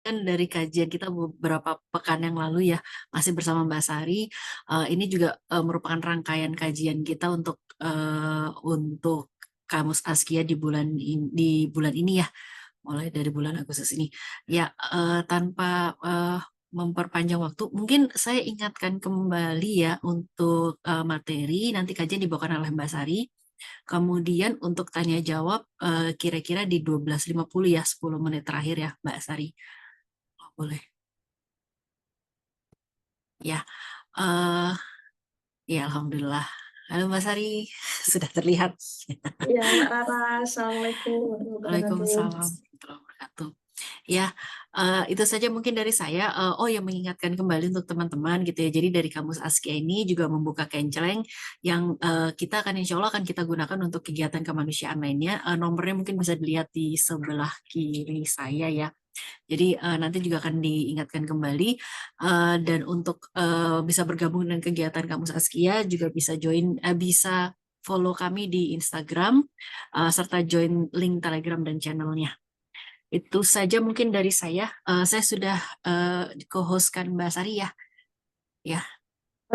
kan dari kajian kita beberapa pekan yang lalu ya, masih bersama Mbak Sari. Ini juga merupakan rangkaian kajian kita untuk Kamus Askia di bulan ini ya, mulai dari bulan Agustus ini. Ya, tanpa memperpanjang waktu, mungkin saya ingatkan kembali ya untuk materi nanti kajian dibawakan oleh Mbak Sari. Kemudian untuk tanya jawab kira-kira di 12.50 ya, 10 menit terakhir ya Mbak Sari. Boleh. Ya, eh ya Alhamdulillah. Halo Mbak Sari, sudah terlihat. Iya, Mbak Rara. Assalamualaikum warahmatullahi wabarakatuh. Waalaikumsalam warahmatullahi wabarakatuh. Ya, itu saja mungkin dari saya. Oh ya, mengingatkan kembali untuk teman-teman gitu ya. Jadi dari Kamus Askia ini juga membuka kenceleng yang kita akan insya Allah akan kita gunakan untuk kegiatan kemanusiaan lainnya. Nomornya mungkin bisa dilihat di sebelah kiri saya ya. Jadi nanti juga akan diingatkan kembali dan untuk bisa bergabung dengan kegiatan Kamus Askia juga bisa bisa follow kami di Instagram serta join link Telegram dan channelnya. Itu saja mungkin dari saya. Saya sudah co-hostkan Mbak Sari ya. Ya,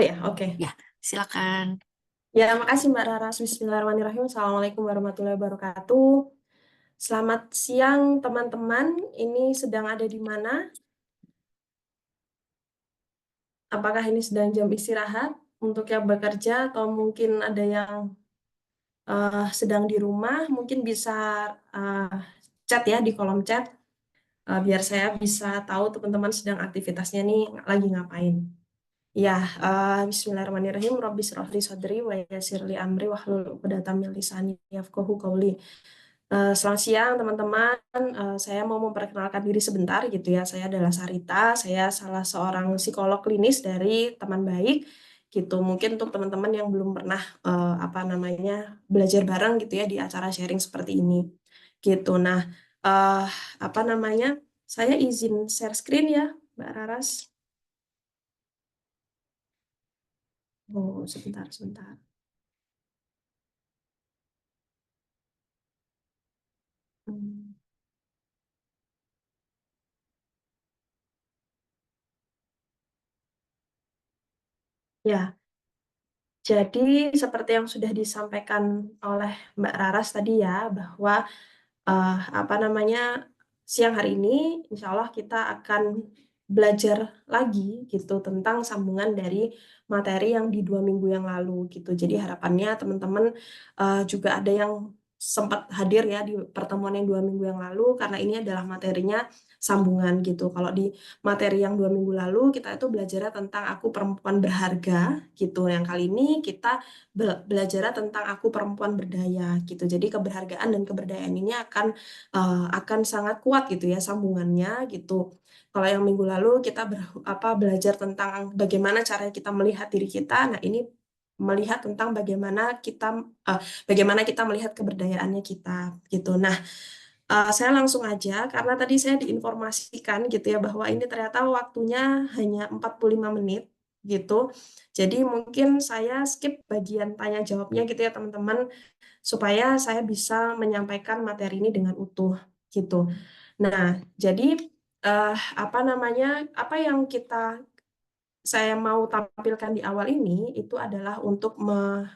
Oh ya, oke. ya. Silakan. Ya, makasih Mbak Rara. Bismillahirrahmanirrahim. Assalamualaikum warahmatullahi wabarakatuh. Selamat siang teman-teman. Ini sedang ada di mana? Apakah ini sedang jam istirahat untuk yang bekerja atau mungkin ada yang sedang di rumah? Mungkin bisa uh, chat ya di kolom chat biar saya bisa tahu teman-teman sedang aktivitasnya nih lagi ngapain. Ya, Bismillahirrahmanirrahim. Rabbi shrah li sadri wa yassir li amri wahlul 'uqdatam min lisani yafqahu qawli. Selamat siang teman-teman. Saya mau memperkenalkan diri sebentar gitu ya. Saya adalah Sarita. Saya salah seorang psikolog klinis dari Teman Baik gitu. Mungkin untuk teman-teman yang belum pernah apa namanya belajar bareng gitu ya di acara sharing seperti ini gitu. Nah, eh, apa namanya? Saya izin share screen ya, Mbak Raras. Oh, sebentar, sebentar. Hmm. Ya, jadi seperti yang sudah disampaikan oleh Mbak Raras tadi ya, bahwa apa namanya siang hari ini, insya Allah kita akan belajar lagi gitu tentang sambungan dari materi yang di 2 minggu yang lalu gitu. Jadi harapannya teman-teman juga ada yang sempat hadir ya di pertemuan yang 2 minggu yang lalu karena ini adalah materinya sambungan gitu. Kalau di materi yang 2 minggu lalu kita itu belajarnya tentang aku perempuan berharga gitu. Yang kali ini kita belajarnya tentang aku perempuan berdaya gitu. Jadi keberhargaan dan keberdayaan ini akan sangat kuat gitu ya sambungannya gitu. Kalau yang minggu lalu kita belajar tentang bagaimana cara kita melihat diri kita. Nah, ini melihat tentang bagaimana kita melihat keberdayaannya kita gitu. Nah, saya langsung aja karena tadi saya diinformasikan gitu ya bahwa ini ternyata waktunya hanya 45 menit gitu. Jadi mungkin saya skip bagian tanya jawabnya gitu ya teman-teman supaya saya bisa menyampaikan materi ini dengan utuh gitu. Nah, jadi apa namanya? Apa yang saya mau tampilkan di awal ini itu adalah untuk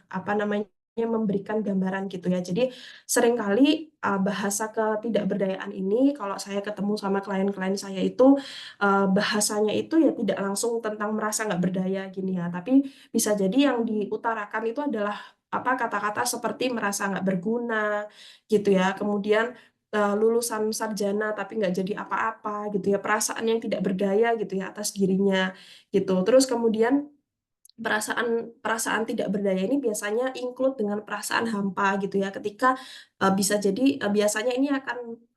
apa namanya memberikan gambaran gitu ya. Jadi seringkali bahasa ketidakberdayaan ini kalau saya ketemu sama klien-klien saya itu bahasanya itu ya tidak langsung tentang merasa nggak berdaya gini ya, tapi bisa jadi yang diutarakan itu adalah apa kata-kata seperti merasa nggak berguna gitu ya. Kemudian lulusan sarjana tapi nggak jadi apa-apa gitu ya, perasaan yang tidak berdaya gitu ya atas dirinya gitu. Terus kemudian perasaan perasaan tidak berdaya ini biasanya include dengan perasaan hampa gitu ya. Ketika bisa jadi biasanya ini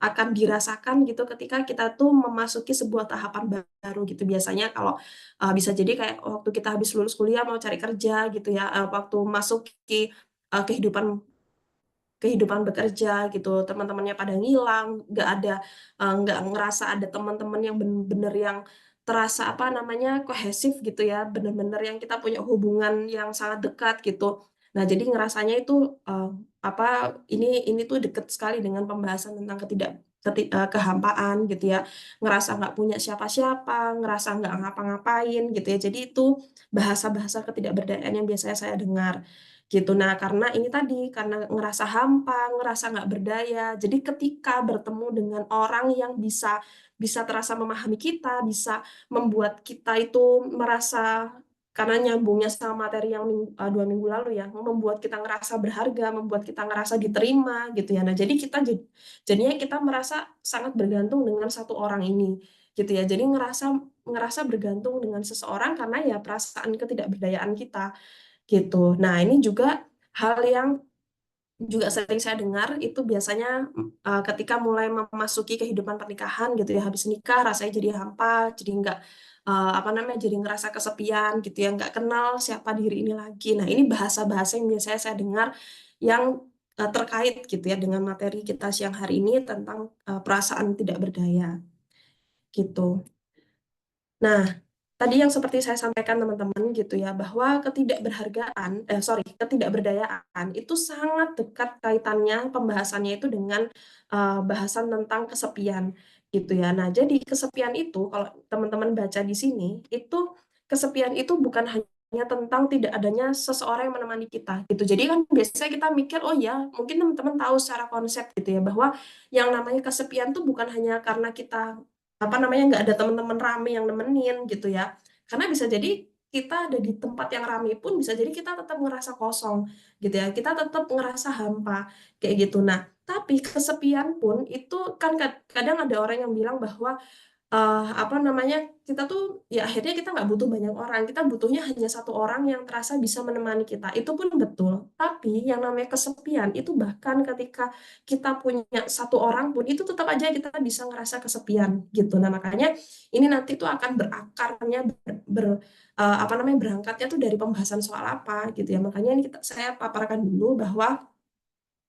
akan dirasakan gitu ketika kita tuh memasuki sebuah tahapan baru gitu. Biasanya kalau bisa jadi kayak waktu kita habis lulus kuliah mau cari kerja gitu ya, waktu masuk ke kehidupan kehidupan bekerja gitu, teman-temannya pada ngilang, nggak ngerasa ada teman-teman yang bener-bener yang terasa apa namanya kohesif gitu ya, bener-bener yang kita punya hubungan yang sangat dekat gitu. Nah, jadi ngerasanya itu apa ini tuh deket sekali dengan pembahasan tentang kehampaan gitu ya, ngerasa nggak punya siapa-siapa, ngerasa nggak ngapa-ngapain gitu ya. Jadi itu bahasa-bahasa ketidakberdayaan yang biasanya saya dengar gitu. Nah, karena ini tadi, karena ngerasa hampa, ngerasa nggak berdaya. Jadi ketika bertemu dengan orang yang bisa bisa terasa memahami kita, bisa membuat kita itu merasa, karena nyambungnya sama materi yang 2 minggu lalu ya, membuat kita ngerasa berharga, membuat kita ngerasa diterima gitu ya. Nah, jadi jadinya kita merasa sangat bergantung dengan satu orang ini gitu ya. Jadi ngerasa ngerasa bergantung dengan seseorang karena ya perasaan ketidakberdayaan kita gitu. Nah, ini juga hal yang juga sering saya dengar itu biasanya ketika mulai memasuki kehidupan pernikahan gitu ya, habis nikah rasanya jadi hampa, jadi nggak apa namanya, jadi ngerasa kesepian gitu ya, nggak kenal siapa diri ini lagi. Nah, ini bahasa-bahasa yang biasanya saya dengar yang terkait gitu ya dengan materi kita siang hari ini tentang perasaan tidak berdaya gitu. Nah, tadi yang seperti saya sampaikan teman-teman gitu ya, bahwa ketidakberdayaan itu sangat dekat kaitannya pembahasannya itu dengan bahasan tentang kesepian gitu ya. Nah, jadi kesepian itu kalau teman-teman baca di sini, itu kesepian itu bukan hanya tentang tidak adanya seseorang yang menemani kita gitu. Jadi kan biasanya kita mikir, oh ya, mungkin teman-teman tahu secara konsep gitu ya, bahwa yang namanya kesepian tuh bukan hanya karena kita apa namanya, nggak ada teman-teman rame yang nemenin gitu ya. Karena bisa jadi kita ada di tempat yang rame pun bisa jadi kita tetap ngerasa kosong gitu ya. Kita tetap ngerasa hampa kayak gitu. Nah, tapi kesepian pun itu kan kadang ada orang yang bilang bahwa apa namanya, kita tuh ya akhirnya kita nggak butuh banyak orang, kita butuhnya hanya satu orang yang terasa bisa menemani kita. Itu pun betul. Tapi yang namanya kesepian itu bahkan ketika kita punya satu orang pun itu tetap aja kita bisa ngerasa kesepian gitu. Nah, makanya ini nanti tuh akan berakarnya apa namanya, berangkatnya tuh dari pembahasan soal apa gitu ya. Makanya ini saya paparkan dulu bahwa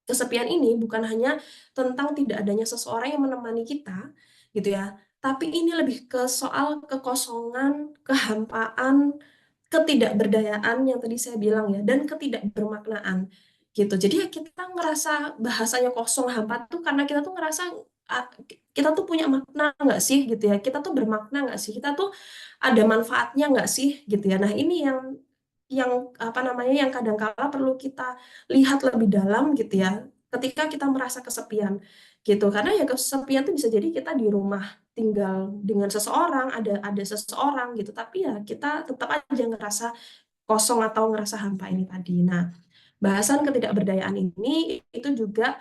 kesepian ini bukan hanya tentang tidak adanya seseorang yang menemani kita, gitu ya, tapi ini lebih ke soal kekosongan, kehampaan, ketidakberdayaan yang tadi saya bilang ya, dan ketidakbermaknaan, gitu. Jadi ya kita ngerasa bahasanya kosong, hampa tuh karena kita tuh ngerasa, kita tuh punya makna nggak sih, gitu ya, kita tuh bermakna nggak sih, kita tuh ada manfaatnya nggak sih, gitu ya. Nah, ini yang apa namanya, yang kadang kala perlu kita lihat lebih dalam gitu ya, ketika kita merasa kesepian gitu. Karena ya kesepian tuh bisa jadi kita di rumah tinggal dengan seseorang, ada seseorang gitu, tapi ya kita tetap aja ngerasa kosong atau ngerasa hampa ini tadi. Nah, bahasan ketidakberdayaan ini itu juga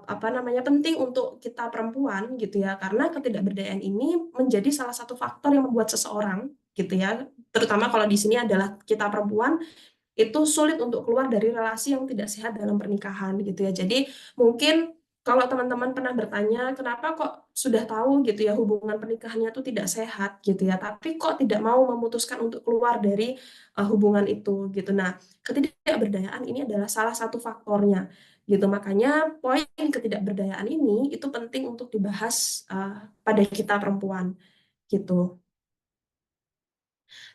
apa namanya, penting untuk kita perempuan gitu ya, karena ketidakberdayaan ini menjadi salah satu faktor yang membuat seseorang gitu ya, terutama kalau di sini adalah kita perempuan, itu sulit untuk keluar dari relasi yang tidak sehat dalam pernikahan gitu ya. Jadi mungkin kalau teman-teman pernah bertanya, kenapa kok sudah tahu gitu ya hubungan pernikahannya tuh tidak sehat gitu ya, tapi kok tidak mau memutuskan untuk keluar dari hubungan itu gitu. Nah, ketidakberdayaan ini adalah salah satu faktornya gitu. Makanya poin ketidakberdayaan ini itu penting untuk dibahas pada kita perempuan gitu.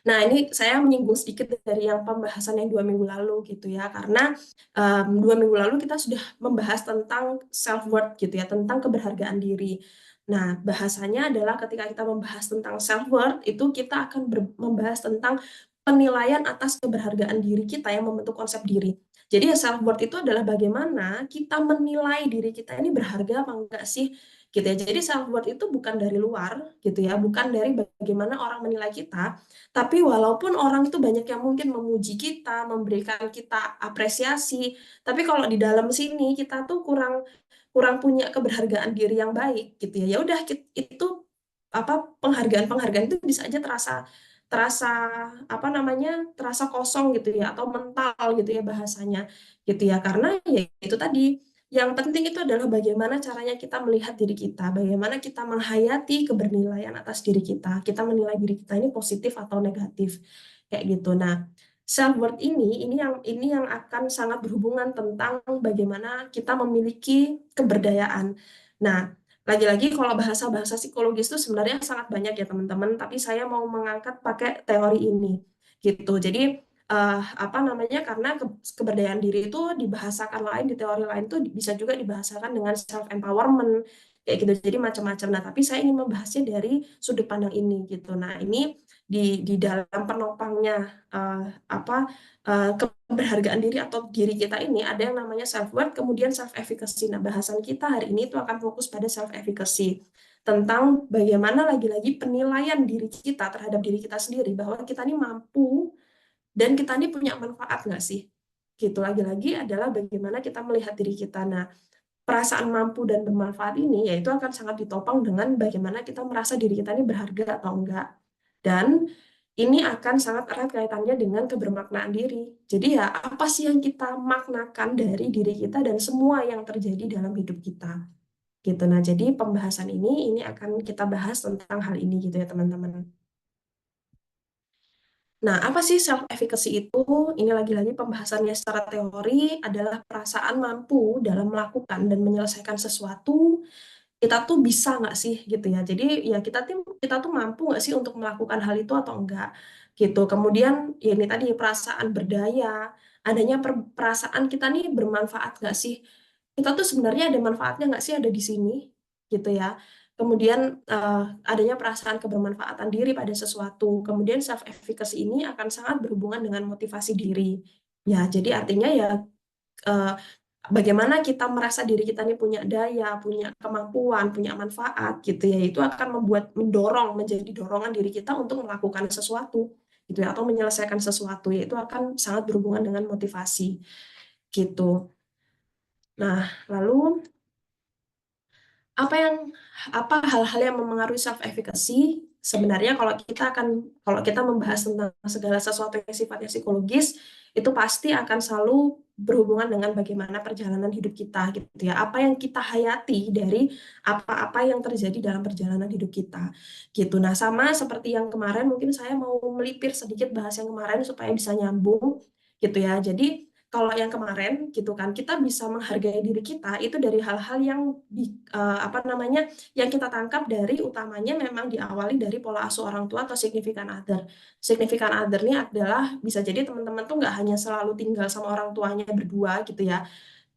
Nah, ini saya menyinggung sedikit dari yang pembahasan yang 2 minggu lalu gitu ya, karena 2 minggu lalu kita sudah membahas tentang self worth gitu ya, tentang keberhargaan diri. Nah, bahasanya adalah ketika kita membahas tentang self worth itu kita akan membahas tentang penilaian atas keberhargaan diri kita yang membentuk konsep diri. Jadi ya self worth itu adalah bagaimana kita menilai diri kita ini berharga apa enggak sih gitu ya. Jadi self worth itu bukan dari luar gitu ya, bukan dari bagaimana orang menilai kita, tapi walaupun orang itu banyak yang mungkin memuji kita, memberikan kita apresiasi, tapi kalau di dalam sini kita tuh kurang kurang punya keberhargaan diri yang baik gitu ya. Ya udah itu apa, penghargaan-penghargaan itu bisa aja terasa terasa apa namanya, terasa kosong gitu ya atau mental gitu ya bahasanya gitu ya. Karena ya itu tadi, yang penting itu adalah bagaimana caranya kita melihat diri kita, bagaimana kita menghayati kebernilan atas diri kita menilai diri kita ini positif atau negatif, kayak gitu. Nah, self worth ini yang akan sangat berhubungan tentang bagaimana kita memiliki keberdayaan. Nah, lagi-lagi kalau bahasa-bahasa psikologis itu sebenarnya sangat banyak ya teman-teman, tapi saya mau mengangkat pakai teori ini, gitu. Jadi apa namanya, karena keberdayaan diri itu dibahasakan lain, di teori lain tuh bisa juga dibahasakan dengan self empowerment kayak gitu. Jadi macam-macam. Nah, tapi saya ingin membahasnya dari sudut pandang ini gitu. Nah, ini di dalam penopangnya apa keberhargaan diri atau diri kita ini ada yang namanya self worth, kemudian self efficacy. Nah, bahasan kita hari ini itu akan fokus pada self efficacy, tentang bagaimana lagi-lagi penilaian diri kita terhadap diri kita sendiri, bahwa kita ini mampu dan kita ini punya manfaat nggak sih? Gitu, lagi-lagi adalah bagaimana kita melihat diri kita. Nah, perasaan mampu dan bermanfaat ini yaitu akan sangat ditopang dengan bagaimana kita merasa diri kita ini berharga atau enggak. Dan ini akan sangat erat kaitannya dengan kebermaknaan diri. Jadi ya, apa sih yang kita maknakan dari diri kita dan semua yang terjadi dalam hidup kita. Gitu. Nah, jadi pembahasan ini akan kita bahas tentang hal ini gitu ya, teman-teman. Nah, apa sih self-efficacy itu? Ini lagi-lagi pembahasannya secara teori adalah perasaan mampu dalam melakukan dan menyelesaikan sesuatu. Kita tuh bisa nggak sih gitu ya. Jadi ya kita tuh mampu nggak sih untuk melakukan hal itu atau enggak gitu. Kemudian ya ini tadi perasaan berdaya, adanya perasaan kita nih bermanfaat nggak sih? Kita tuh sebenarnya ada manfaatnya nggak sih ada di sini gitu ya. Kemudian adanya perasaan kebermanfaatan diri pada sesuatu. Kemudian self efficacy ini akan sangat berhubungan dengan motivasi diri. Ya, jadi artinya ya eh, bagaimana kita merasa diri kita ini punya daya, punya kemampuan, punya manfaat gitu ya, itu akan mendorong menjadi dorongan diri kita untuk melakukan sesuatu gitu ya, atau menyelesaikan sesuatu, yaitu akan sangat berhubungan dengan motivasi gitu. Nah, lalu apa hal-hal yang mempengaruhi self efficacy? Sebenarnya kalau kita membahas tentang segala sesuatu yang sifatnya psikologis, itu pasti akan selalu berhubungan dengan bagaimana perjalanan hidup kita gitu ya. Apa yang kita hayati dari apa-apa yang terjadi dalam perjalanan hidup kita gitu. Nah, sama seperti yang kemarin, mungkin saya mau melipir sedikit bahas yang kemarin supaya bisa nyambung gitu ya. Jadi kalau yang kemarin gitu kan, kita bisa menghargai diri kita itu dari hal-hal yang apa namanya, yang kita tangkap dari utamanya memang diawali dari pola asuh orang tua atau significant other. Significant other ini adalah bisa jadi teman-teman tuh nggak hanya selalu tinggal sama orang tuanya berdua gitu ya.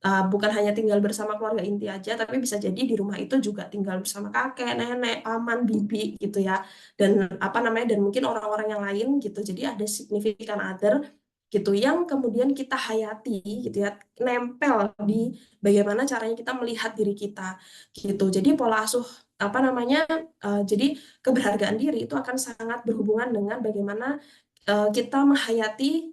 Bukan hanya tinggal bersama keluarga inti aja, tapi bisa jadi di rumah itu juga tinggal bersama kakek, nenek, paman, bibi gitu ya. Dan apa namanya, dan mungkin orang-orang yang lain gitu. Jadi ada significant other gitu yang kemudian kita hayati gitu ya, nempel di bagaimana caranya kita melihat diri kita gitu. Jadi pola asuh apa namanya, jadi keberhargaan diri itu akan sangat berhubungan dengan bagaimana kita menghayati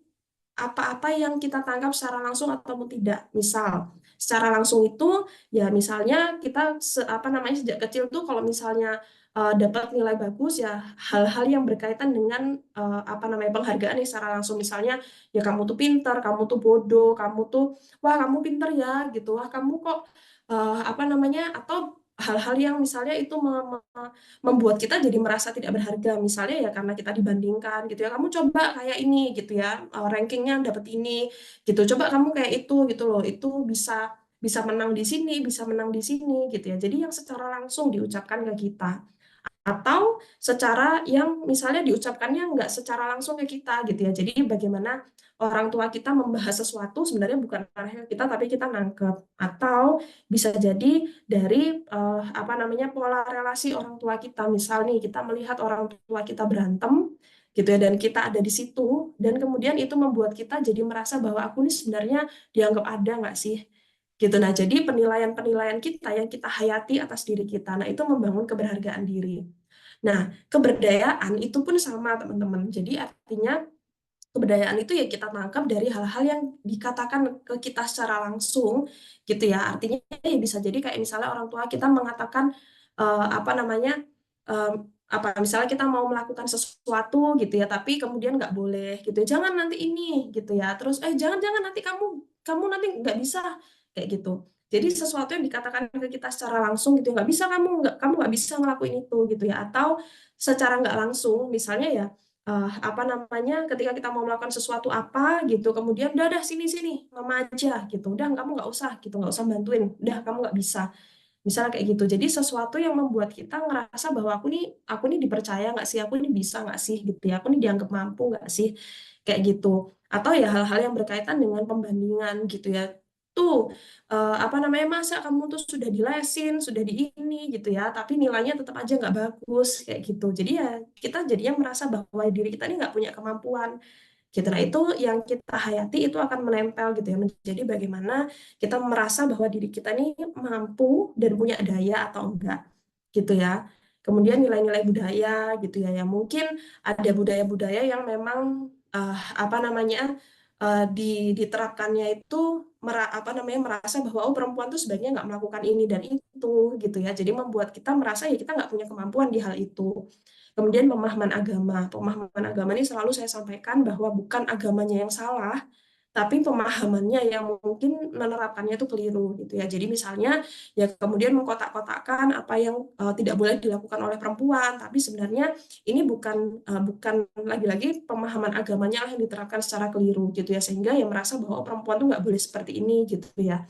apa-apa yang kita tangkap secara langsung ataupun tidak. Misal, secara langsung itu ya misalnya kita apa namanya, sejak kecil tuh kalau misalnya dapat nilai bagus ya, hal-hal yang berkaitan dengan apa namanya, penghargaan nih secara langsung, misalnya ya kamu tuh pintar, kamu tuh bodoh, kamu tuh wah kamu pintar ya gitu, wah kamu kok apa namanya, atau hal-hal yang misalnya itu membuat kita jadi merasa tidak berharga, misalnya ya karena kita dibandingkan gitu ya, kamu coba kayak ini gitu ya, rankingnya dapat ini gitu, coba kamu kayak itu gitu loh, itu bisa bisa menang di sini, bisa menang di sini gitu ya. Jadi yang secara langsung diucapkan ke kita, atau secara yang misalnya diucapkannya nggak secara langsung ke kita gitu ya. Jadi bagaimana orang tua kita membahas sesuatu sebenarnya bukan arahnya ke kita, tapi kita nangkep. Atau bisa jadi dari apa namanya, pola relasi orang tua kita. Misal nih kita melihat orang tua kita berantem gitu ya, dan kita ada di situ, dan kemudian itu membuat kita jadi merasa bahwa aku ini sebenarnya dianggap ada nggak sih gitu. Nah, jadi penilaian-penilaian kita yang kita hayati atas diri kita, nah itu membangun keberhargaan diri. Nah, keberdayaan itu pun sama, teman-teman. Jadi artinya keberdayaan itu ya kita tangkap dari hal-hal yang dikatakan ke kita secara langsung gitu ya. Artinya ya bisa jadi kayak misalnya orang tua kita mengatakan apa namanya, eh, apa misalnya kita mau melakukan sesuatu gitu ya, tapi kemudian nggak boleh gitu ya. Jangan nanti ini gitu ya. Terus jangan-jangan nanti kamu kamu nanti nggak bisa kayak gitu. Jadi sesuatu yang dikatakan ke kita secara langsung gitu ya, nggak bisa, kamu nggak bisa ngelakuin itu gitu ya. Atau secara nggak langsung misalnya ya, apa namanya, ketika kita mau melakukan sesuatu apa gitu, kemudian udah sini sini mama aja gitu, udah kamu nggak usah gitu, nggak usah bantuin, udah kamu nggak bisa, misalnya kayak gitu. Jadi sesuatu yang membuat kita ngerasa bahwa aku nih dipercaya nggak sih, aku ini bisa nggak sih gitu ya, aku ini dianggap mampu nggak sih, kayak gitu. Atau ya hal-hal yang berkaitan dengan pembandingan gitu ya. tuh apa namanya, masa kamu tuh sudah dilesin, sudah di ini gitu ya, tapi nilainya tetap aja nggak bagus kayak gitu. Jadi ya kita jadinya merasa bahwa diri kita ini nggak punya kemampuan gitu. Nah itu yang kita hayati itu akan menempel gitu ya, menjadi bagaimana kita merasa bahwa diri kita ini mampu dan punya daya atau enggak gitu ya. Kemudian nilai-nilai budaya gitu ya, yang mungkin ada budaya-budaya yang memang apa namanya diterapkannya itu apa namanya merasa bahwa oh perempuan tuh sebaiknya nggak melakukan ini dan itu gitu ya. Jadi membuat kita merasa ya kita nggak punya kemampuan di hal itu. Kemudian pemahaman agama ini selalu saya sampaikan bahwa bukan agamanya yang salah, tapi pemahamannya yang mungkin menerapkannya itu keliru gitu ya. Jadi misalnya ya kemudian mengkotak-kotakkan apa yang tidak boleh dilakukan oleh perempuan, tapi sebenarnya ini bukan lagi-lagi pemahaman agamanya lah yang diterapkan secara keliru gitu ya, sehingga ya merasa bahwa oh, perempuan tuh nggak boleh seperti ini gitu ya.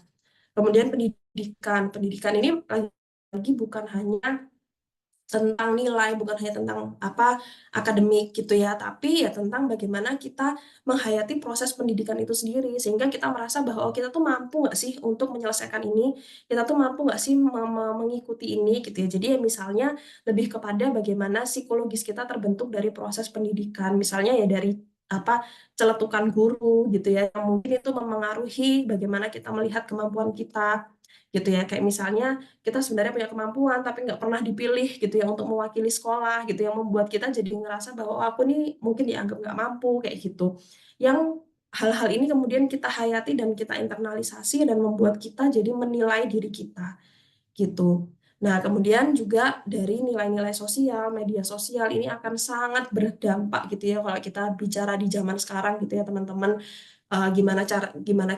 Kemudian pendidikan ini lagi bukan hanya tentang nilai, bukan hanya tentang apa akademik gitu ya, tapi ya tentang bagaimana kita menghayati proses pendidikan itu sendiri, sehingga kita merasa bahwa oh, kita tuh mampu nggak sih untuk menyelesaikan ini, kita tuh mampu nggak sih mengikuti ini gitu ya. Jadi ya misalnya lebih kepada bagaimana psikologis kita terbentuk dari proses pendidikan, misalnya ya dari apa celetukan guru gitu ya, yang mungkin itu memengaruhi bagaimana kita melihat kemampuan kita gitu ya, kayak misalnya kita sebenarnya punya kemampuan tapi nggak pernah dipilih gitu ya untuk mewakili sekolah gitu yang membuat kita jadi ngerasa bahwa oh, aku nih mungkin dianggap nggak mampu kayak gitu. Yang hal-hal ini kemudian kita hayati dan kita internalisasi dan membuat kita jadi menilai diri kita gitu. Nah, kemudian juga dari nilai-nilai sosial, media sosial ini akan sangat berdampak gitu ya kalau kita bicara di zaman sekarang gitu ya teman-teman. Gimana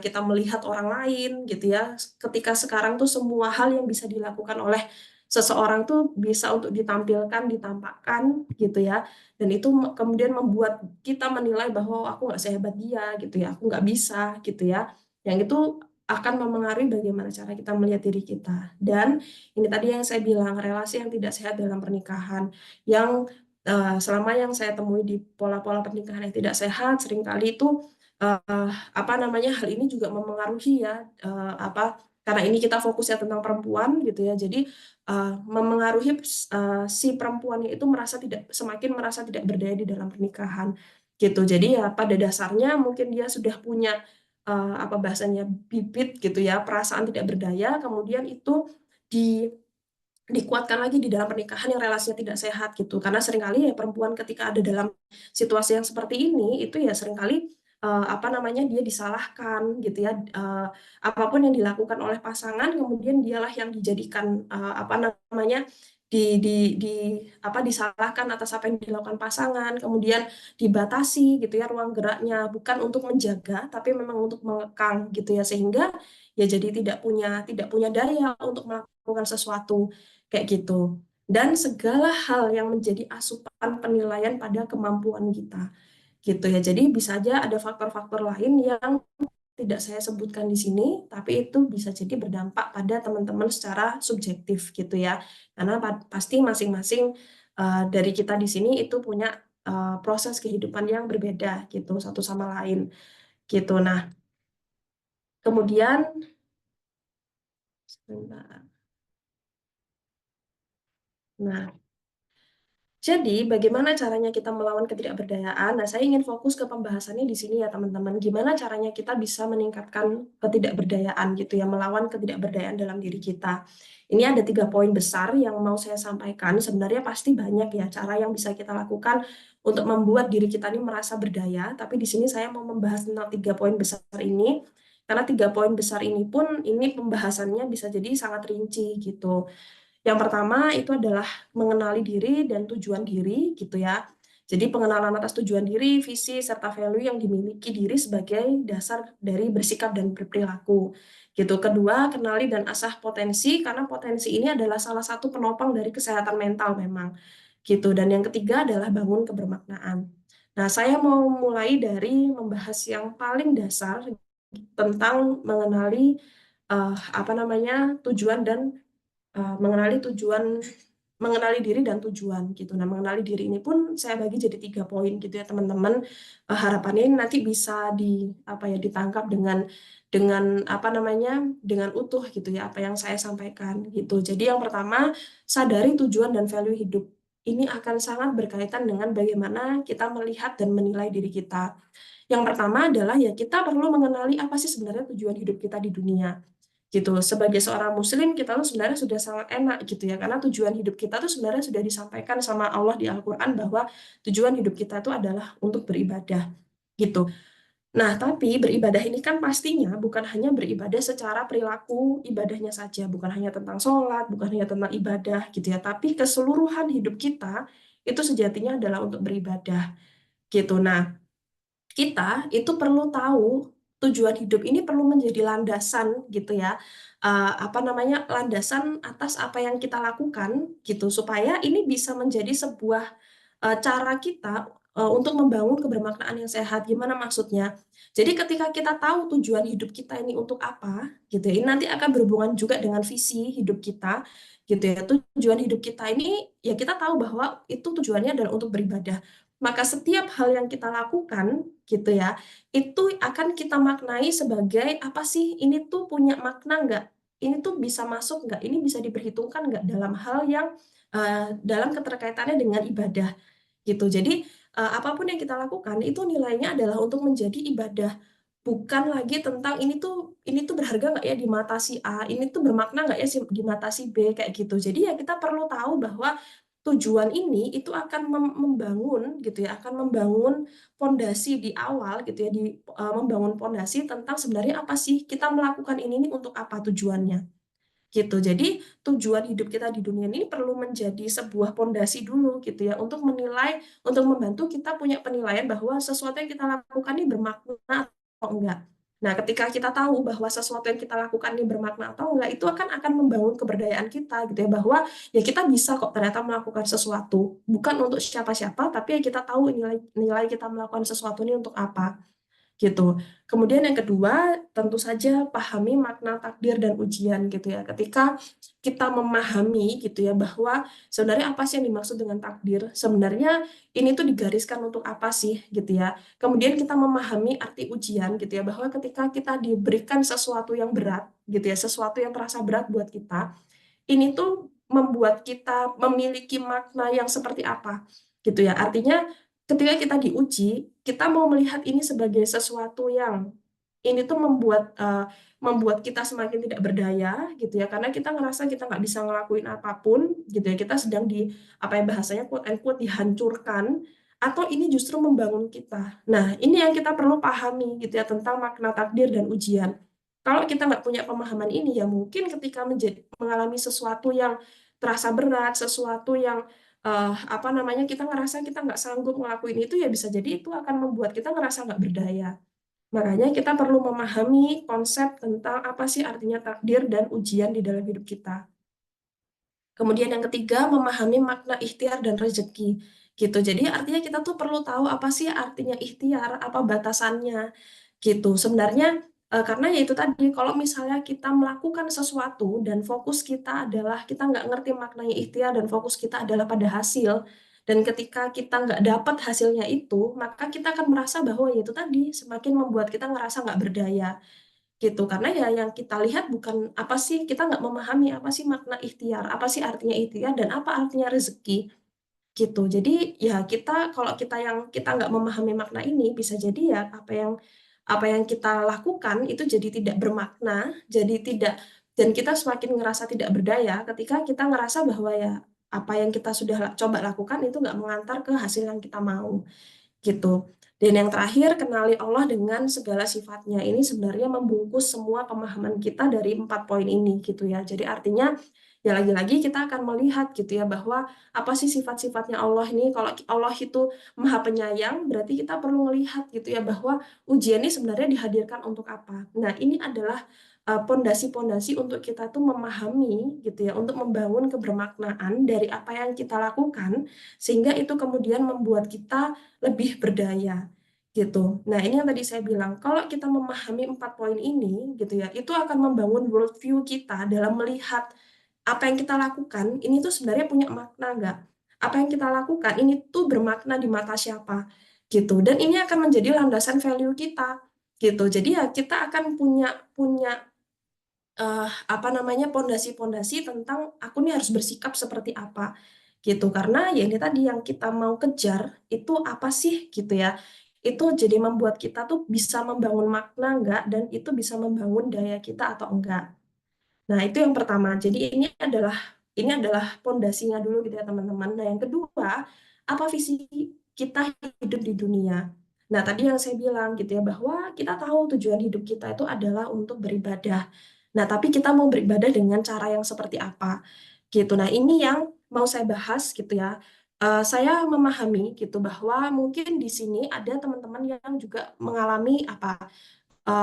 kita melihat orang lain gitu ya. Ketika sekarang tuh semua hal yang bisa dilakukan oleh seseorang tuh bisa untuk ditampilkan, ditampakkan gitu ya. Dan itu kemudian membuat kita menilai bahwa "Oh, aku nggak sehebat dia gitu ya, aku nggak bisa gitu ya. Yang itu akan memengaruhi bagaimana cara kita melihat diri kita. Dan ini tadi yang saya bilang, relasi yang tidak sehat dalam pernikahan, yang selama yang saya temui di pola-pola pernikahan yang tidak sehat, seringkali itu apa namanya hal ini juga memengaruhi ya apa karena ini kita fokusnya tentang perempuan gitu ya, jadi memengaruhi si perempuannya itu semakin merasa tidak berdaya di dalam pernikahan gitu. Jadi ya pada dasarnya mungkin dia sudah punya apa bahasanya bibit gitu ya, perasaan tidak berdaya, kemudian itu di dikuatkan lagi di dalam pernikahan yang relasinya tidak sehat gitu. Karena seringkali ya perempuan ketika ada dalam situasi yang seperti ini itu ya seringkali apa namanya dia disalahkan gitu ya. Apapun yang dilakukan oleh pasangan kemudian dialah yang dijadikan apa namanya apa disalahkan atas apa yang dilakukan pasangan, kemudian dibatasi gitu ya ruang geraknya bukan untuk menjaga tapi memang untuk mengekang gitu ya, sehingga ya jadi tidak punya daya untuk melakukan sesuatu kayak gitu. Dan segala hal yang menjadi asupan penilaian pada kemampuan kita gitu ya. Jadi bisa aja ada faktor-faktor lain yang tidak saya sebutkan di sini, tapi itu bisa jadi berdampak pada teman-teman secara subjektif gitu ya. Karena pasti masing-masing dari kita di sini itu punya proses kehidupan yang berbeda gitu satu sama lain gitu. Nah, kemudian sebentar. Nah, jadi, bagaimana caranya kita melawan ketidakberdayaan? Nah, saya ingin fokus ke pembahasannya di sini ya, teman-teman. Gimana caranya kita bisa meningkatkan ketidakberdayaan gitu ya, melawan ketidakberdayaan dalam diri kita. Ini ada 3 poin besar yang mau saya sampaikan. Sebenarnya pasti banyak ya cara yang bisa kita lakukan untuk membuat diri kita ini merasa berdaya. Tapi di sini saya mau membahas tentang 3 poin besar ini. Karena 3 poin besar ini pun, ini pembahasannya bisa jadi sangat rinci gitu. Yang pertama itu adalah mengenali diri dan tujuan diri gitu ya. Jadi pengenalan atas tujuan diri, visi, serta value yang dimiliki diri sebagai dasar dari bersikap dan berperilaku. Gitu. Kedua, kenali dan asah potensi, karena potensi ini adalah salah satu penopang dari kesehatan mental memang. Gitu. Dan yang ketiga adalah bangun kebermaknaan. Nah, saya mau mulai dari membahas yang paling dasar tentang mengenali apa namanya tujuan dan mengenali tujuan mengenali diri dan tujuan gitu. Nah, mengenali diri ini pun saya bagi jadi 3 poin gitu ya teman-teman. Harapannya ini nanti bisa ditangkap dengan apa namanya dengan utuh gitu ya apa yang saya sampaikan gitu. Jadi yang pertama, sadari tujuan dan value hidup. Ini akan sangat berkaitan dengan bagaimana kita melihat dan menilai diri kita. Yang pertama adalah ya kita perlu mengenali apa sih sebenarnya tujuan hidup kita di dunia gitu. Sebagai seorang muslim kita tuh sebenarnya sudah sangat enak gitu ya karena tujuan hidup kita tuh sebenarnya sudah disampaikan sama Allah di Al-Qur'an bahwa tujuan hidup kita itu adalah untuk beribadah gitu. Nah, tapi beribadah ini kan pastinya bukan hanya beribadah secara perilaku ibadahnya saja, bukan hanya tentang sholat, bukan hanya tentang ibadah gitu ya, tapi keseluruhan hidup kita itu sejatinya adalah untuk beribadah gitu. Nah, kita itu perlu tahu tujuan hidup ini perlu menjadi landasan gitu ya. Landasan atas apa yang kita lakukan gitu supaya ini bisa menjadi sebuah cara kita untuk membangun kebermaknaan yang sehat. Gimana maksudnya? Jadi ketika kita tahu tujuan hidup kita ini untuk apa, gitu ya, ini nanti akan berhubungan juga dengan visi hidup kita, gitu ya. Tujuan hidup kita ini, ya kita tahu bahwa itu tujuannya adalah untuk beribadah. Maka setiap hal yang kita lakukan, gitu ya, itu akan kita maknai sebagai apa sih? Ini tuh punya makna nggak? Ini tuh bisa masuk nggak? Ini bisa diperhitungkan nggak dalam hal yang dalam keterkaitannya dengan ibadah gitu. Jadi, apapun yang kita lakukan itu nilainya adalah untuk menjadi ibadah, bukan lagi tentang ini tuh berharga nggak ya di mata si A, ini tuh bermakna nggak ya di mata si B, kayak gitu. Jadi ya kita perlu tahu bahwa tujuan ini itu akan membangun gitu ya, akan membangun pondasi di awal gitu ya, membangun pondasi tentang sebenarnya apa sih kita melakukan ini nih untuk apa tujuannya. Gitu. Jadi tujuan hidup kita di dunia ini perlu menjadi sebuah pondasi dulu gitu ya untuk menilai, untuk membantu kita punya penilaian bahwa sesuatu yang kita lakukan ini bermakna atau enggak. Nah, ketika kita tahu bahwa sesuatu yang kita lakukan ini bermakna atau enggak, itu akan membangun keberdayaan kita gitu ya bahwa ya kita bisa kok ternyata melakukan sesuatu bukan untuk siapa-siapa, tapi ya kita tahu nilai kita melakukan sesuatu ini untuk apa gitu. Kemudian yang kedua, tentu saja pahami makna takdir dan ujian gitu ya. Ketika kita memahami gitu ya bahwa sebenarnya apa sih yang dimaksud dengan takdir? Sebenarnya ini tuh digariskan untuk apa sih gitu ya. Kemudian kita memahami arti ujian gitu ya bahwa ketika kita diberikan sesuatu yang berat gitu ya, sesuatu yang terasa berat buat kita, ini tuh membuat kita memiliki makna yang seperti apa gitu ya. Artinya ketika kita diuji, kita mau melihat ini sebagai sesuatu yang ini tuh membuat kita semakin tidak berdaya gitu ya karena kita ngerasa kita nggak bisa ngelakuin apapun gitu ya, kita sedang apa ya bahasanya quote and quote dihancurkan, atau ini justru membangun kita. Nah, ini yang kita perlu pahami gitu ya tentang makna takdir dan ujian. Kalau kita nggak punya pemahaman ini, ya mungkin ketika mengalami sesuatu yang terasa berat, sesuatu yang kita ngerasa kita nggak sanggup ngelakuin itu, ya bisa jadi itu akan membuat kita ngerasa nggak berdaya. Makanya kita perlu memahami konsep tentang apa sih artinya takdir dan ujian di dalam hidup kita. Kemudian yang ketiga, memahami makna ikhtiar dan rezeki. Gitu. Jadi artinya kita tuh perlu tahu apa sih artinya ikhtiar, apa batasannya. Gitu. Sebenarnya karena ya itu tadi, kalau misalnya kita melakukan sesuatu dan fokus kita adalah kita nggak ngerti maknanya ikhtiar dan fokus kita adalah pada hasil, dan ketika kita nggak dapat hasilnya itu, maka kita akan merasa bahwa ya itu tadi semakin membuat kita ngerasa nggak berdaya gitu. Karena ya yang kita lihat bukan apa sih, kita nggak memahami apa sih makna ikhtiar, apa sih artinya ikhtiar dan apa artinya rezeki gitu. Jadi ya kalau kita nggak memahami makna ini, bisa jadi ya apa yang kita lakukan itu jadi tidak bermakna, jadi tidak, dan kita semakin ngerasa tidak berdaya ketika kita ngerasa bahwa ya apa yang kita sudah coba lakukan itu nggak mengantar ke hasil yang kita mau gitu. Dan yang terakhir, kenali Allah dengan segala sifatnya. Ini sebenarnya membungkus semua pemahaman kita dari 4 poin ini gitu ya. Jadi artinya ya lagi-lagi kita akan melihat gitu ya bahwa apa sih sifat-sifatnya Allah ini. Kalau Allah itu Maha Penyayang, berarti kita perlu melihat gitu ya bahwa ujian ini sebenarnya dihadirkan untuk apa. Nah, ini adalah pondasi-pondasi untuk kita tuh memahami gitu ya, untuk membangun kebermaknaan dari apa yang kita lakukan, sehingga itu kemudian membuat kita lebih berdaya gitu. Nah, ini yang tadi saya bilang, kalau kita memahami 4 poin ini gitu ya, itu akan membangun worldview kita dalam melihat apa yang kita lakukan ini tuh sebenarnya punya makna nggak? Apa yang kita lakukan ini tuh bermakna di mata siapa? Gitu. Dan ini akan menjadi landasan value kita. Gitu. Jadi ya kita akan punya punya apa namanya pondasi-pondasi tentang aku nih harus bersikap seperti apa gitu karena ya ini tadi yang kita mau kejar itu apa sih gitu ya itu jadi membuat kita tuh bisa membangun makna enggak dan itu bisa membangun daya kita atau enggak. Nah, itu yang pertama. Jadi ini adalah pondasinya dulu gitu ya, teman-teman. Nah, yang kedua, apa visi kita hidup di dunia? Nah, tadi yang saya bilang gitu ya, bahwa kita tahu tujuan hidup kita itu adalah untuk beribadah. Nah, tapi kita mau beribadah dengan cara yang seperti apa? Gitu. Nah, ini yang mau saya bahas gitu ya. Saya memahami gitu bahwa mungkin di sini ada teman-teman yang juga mengalami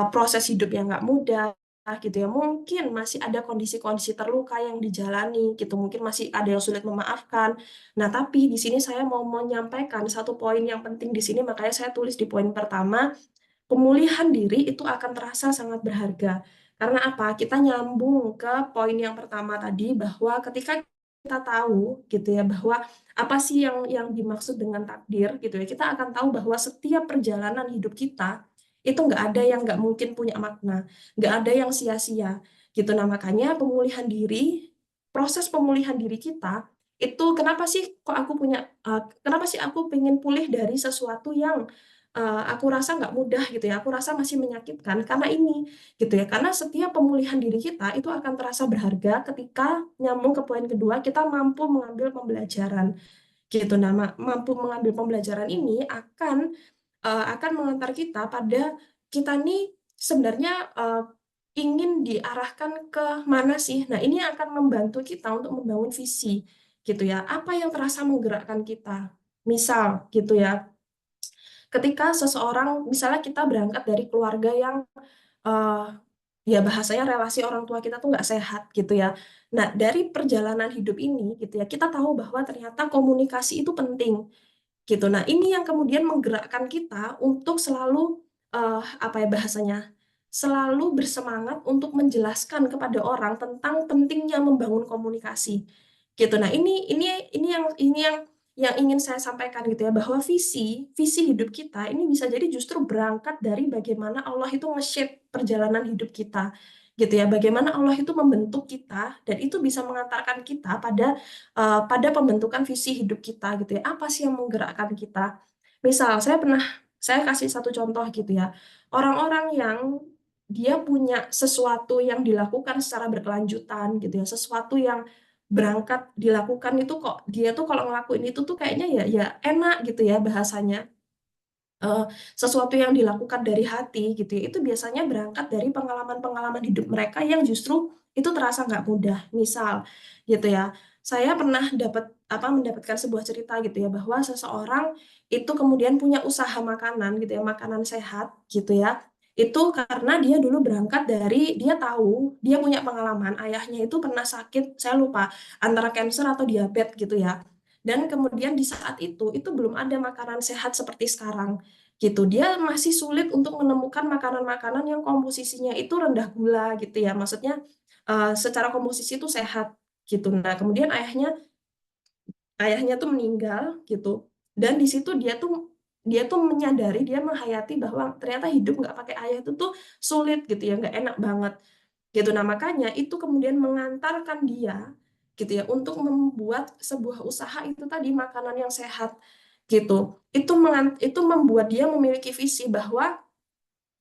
proses hidup yang nggak mudah gitu ya. Mungkin masih ada kondisi-kondisi terluka yang dijalani gitu. Mungkin masih ada yang sulit memaafkan. Nah, tapi di sini saya mau menyampaikan satu poin yang penting di sini, makanya saya tulis di poin pertama, pemulihan diri itu akan terasa sangat berharga. Karena apa? Kita nyambung ke poin yang pertama tadi bahwa ketika kita tahu gitu ya bahwa apa sih yang dimaksud dengan takdir gitu ya, kita akan tahu bahwa setiap perjalanan hidup kita itu nggak ada yang nggak mungkin punya makna, nggak ada yang sia-sia gitu. Nah, makanya pemulihan diri, proses pemulihan diri kita itu kenapa sih aku pengen pulih dari sesuatu yang aku rasa nggak mudah gitu ya, aku rasa masih menyakitkan karena ini gitu ya, karena setiap pemulihan diri kita itu akan terasa berharga ketika nyambung ke poin kedua, kita mampu mengambil pembelajaran gitu. Nah, mampu mengambil pembelajaran ini akan mengantar kita pada kita nih sebenarnya ingin diarahkan ke mana sih. Nah, ini akan membantu kita untuk membangun visi gitu ya. Apa yang terasa menggerakkan kita? Misal gitu ya, ketika seseorang misalnya kita berangkat dari keluarga yang eh, ya bahasanya relasi orang tua kita tuh nggak sehat gitu ya. Nah, dari perjalanan hidup ini gitu ya, kita tahu bahwa ternyata komunikasi itu penting gitu. Nah, ini yang kemudian menggerakkan kita untuk selalu apa ya bahasanya? Selalu bersemangat untuk menjelaskan kepada orang tentang pentingnya membangun komunikasi. Gitu. Nah, ini yang ingin saya sampaikan gitu ya bahwa visi visi hidup kita ini bisa jadi justru berangkat dari bagaimana Allah itu nge-shape perjalanan hidup kita gitu ya, bagaimana Allah itu membentuk kita dan itu bisa mengantarkan kita pada pembentukan visi hidup kita gitu ya. Apa sih yang menggerakkan kita? Misal saya kasih satu contoh gitu ya. Orang-orang yang dia punya sesuatu yang dilakukan secara berkelanjutan gitu ya, sesuatu yang berangkat dilakukan itu kok dia tuh kalau ngelakuin itu tuh kayaknya ya enak gitu ya bahasanya. eh, Sesuatu yang dilakukan dari hati gitu ya, itu biasanya berangkat dari pengalaman-pengalaman hidup mereka yang justru itu terasa nggak mudah. Misal gitu ya, saya pernah mendapatkan sebuah cerita gitu ya bahwa seseorang itu kemudian punya usaha makanan gitu ya, makanan sehat gitu ya. Itu karena dia dulu berangkat dari dia tahu dia punya pengalaman ayahnya itu pernah sakit, saya lupa antara cancer atau diabetes gitu ya. Dan kemudian di saat itu belum ada makanan sehat seperti sekarang gitu. Dia masih sulit untuk menemukan makanan-makanan yang komposisinya itu rendah gula gitu ya. Maksudnya secara komposisi itu sehat gitu. Nah, kemudian ayahnya tuh meninggal gitu. Dan di situ dia tuh menyadari, dia menghayati bahwa ternyata hidup nggak pakai ayah itu tuh sulit gitu ya, nggak enak banget gitu. Nah, makanya itu kemudian mengantarkan dia gitu ya untuk membuat sebuah usaha itu tadi makanan yang sehat gitu. Itu membuat dia memiliki visi bahwa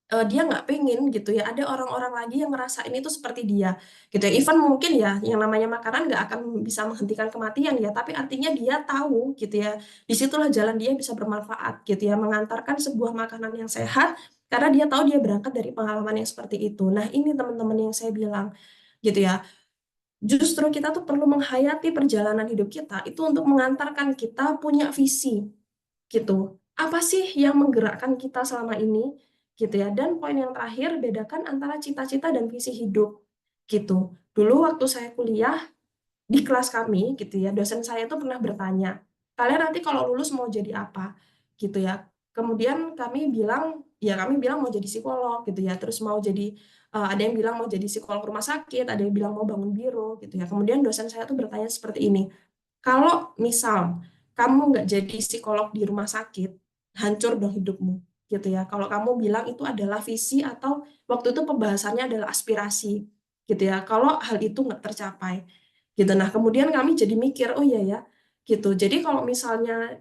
dia nggak pengen gitu ya ada orang-orang lagi yang ngerasain itu seperti dia gitu ya. Even mungkin ya yang namanya makanan nggak akan bisa menghentikan kematian ya, tapi artinya dia tahu gitu ya, disitulah jalan dia bisa bermanfaat gitu ya, mengantarkan sebuah makanan yang sehat karena dia tahu dia berangkat dari pengalaman yang seperti itu. Nah, ini teman-teman yang saya bilang gitu ya, justru kita tuh perlu menghayati perjalanan hidup kita itu untuk mengantarkan kita punya visi gitu. Apa sih yang menggerakkan kita selama ini gitu ya. Dan poin yang terakhir, bedakan antara cita-cita dan visi hidup gitu. Dulu waktu saya kuliah di kelas kami gitu ya, dosen saya itu pernah bertanya, kalian nanti kalau lulus mau jadi apa gitu ya. Kemudian kami bilang ya kami bilang mau jadi psikolog gitu ya, terus mau jadi ada yang bilang mau jadi psikolog rumah sakit, ada yang bilang mau bangun biro gitu ya. Kemudian dosen saya tuh bertanya seperti ini, kalau misal kamu nggak jadi psikolog di rumah sakit, hancur dong hidupmu gitu ya. Kalau kamu bilang itu adalah visi atau waktu itu pembahasannya adalah aspirasi gitu ya. Kalau hal itu nggak tercapai gitu. Nah, kemudian kami jadi mikir, oh iya ya, gitu. Jadi kalau misalnya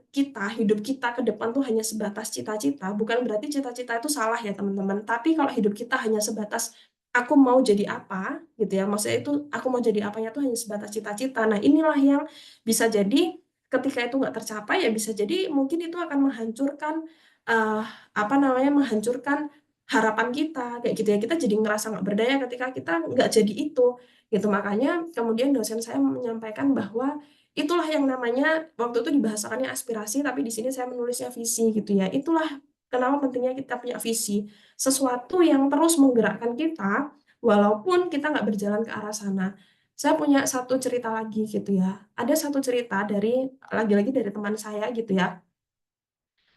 hidup kita ke depan tuh hanya sebatas cita-cita, bukan berarti cita-cita itu salah ya teman-teman. Tapi kalau hidup kita hanya sebatas aku mau jadi apa, gitu ya. Maksudnya itu aku mau jadi apanya tuh hanya sebatas cita-cita. Nah, inilah yang bisa jadi ketika itu nggak tercapai ya bisa jadi mungkin itu akan menghancurkan eh, apa namanya menghancurkan harapan kita kayak gitu ya. Kita jadi ngerasa nggak berdaya ketika kita nggak jadi itu gitu. Makanya kemudian dosen saya menyampaikan bahwa itulah yang namanya waktu itu dibahasakannya aspirasi, tapi di sini saya menulisnya visi gitu ya. Itulah kenapa pentingnya kita punya visi, sesuatu yang terus menggerakkan kita walaupun kita nggak berjalan ke arah sana. Saya punya satu cerita lagi gitu ya. Ada satu cerita dari lagi-lagi dari teman saya gitu ya.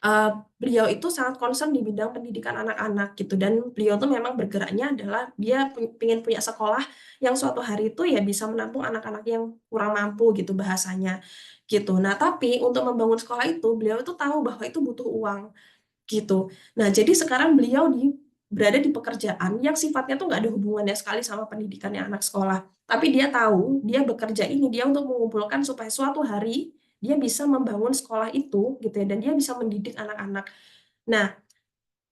eh, Beliau itu sangat concern di bidang pendidikan anak-anak gitu dan beliau tuh memang bergeraknya adalah dia pengen punya sekolah yang suatu hari itu ya bisa menampung anak-anak yang kurang mampu gitu bahasanya gitu. Nah, tapi untuk membangun sekolah itu beliau itu tahu bahwa itu butuh uang gitu. Nah, jadi sekarang beliau berada di pekerjaan yang sifatnya tuh nggak ada hubungannya sekali sama pendidikannya anak sekolah. Tapi dia tahu, dia bekerja ini dia untuk mengumpulkan supaya suatu hari dia bisa membangun sekolah itu gitu ya, dan dia bisa mendidik anak-anak. Nah,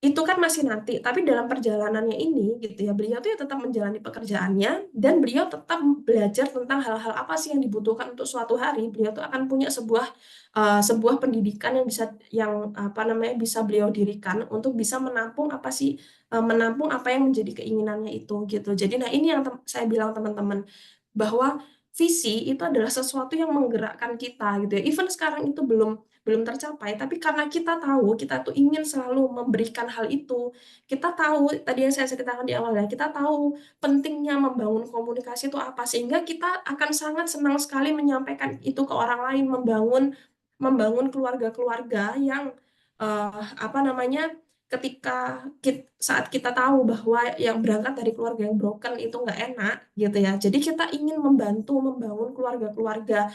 itu kan masih nanti, tapi dalam perjalanannya ini gitu ya, beliau tuh ya tetap menjalani pekerjaannya dan beliau tetap belajar tentang hal-hal apa sih yang dibutuhkan untuk suatu hari. Beliau tuh akan punya sebuah pendidikan yang bisa yang apa namanya bisa beliau dirikan untuk bisa menampung apa sih menampung apa yang menjadi keinginannya itu gitu. Jadi nah ini yang saya bilang teman-teman bahwa visi itu adalah sesuatu yang menggerakkan kita gitu ya. Even sekarang itu belum belum tercapai, tapi karena kita tahu, kita tuh ingin selalu memberikan hal itu. Kita tahu, tadi yang saya ceritakan di awal ya, kita tahu pentingnya membangun komunikasi itu apa, sehingga kita akan sangat senang sekali menyampaikan itu ke orang lain, membangun membangun keluarga-keluarga yang apa namanya, saat kita tahu bahwa yang berangkat dari keluarga yang broken itu nggak enak gitu ya. Jadi kita ingin membantu membangun keluarga-keluarga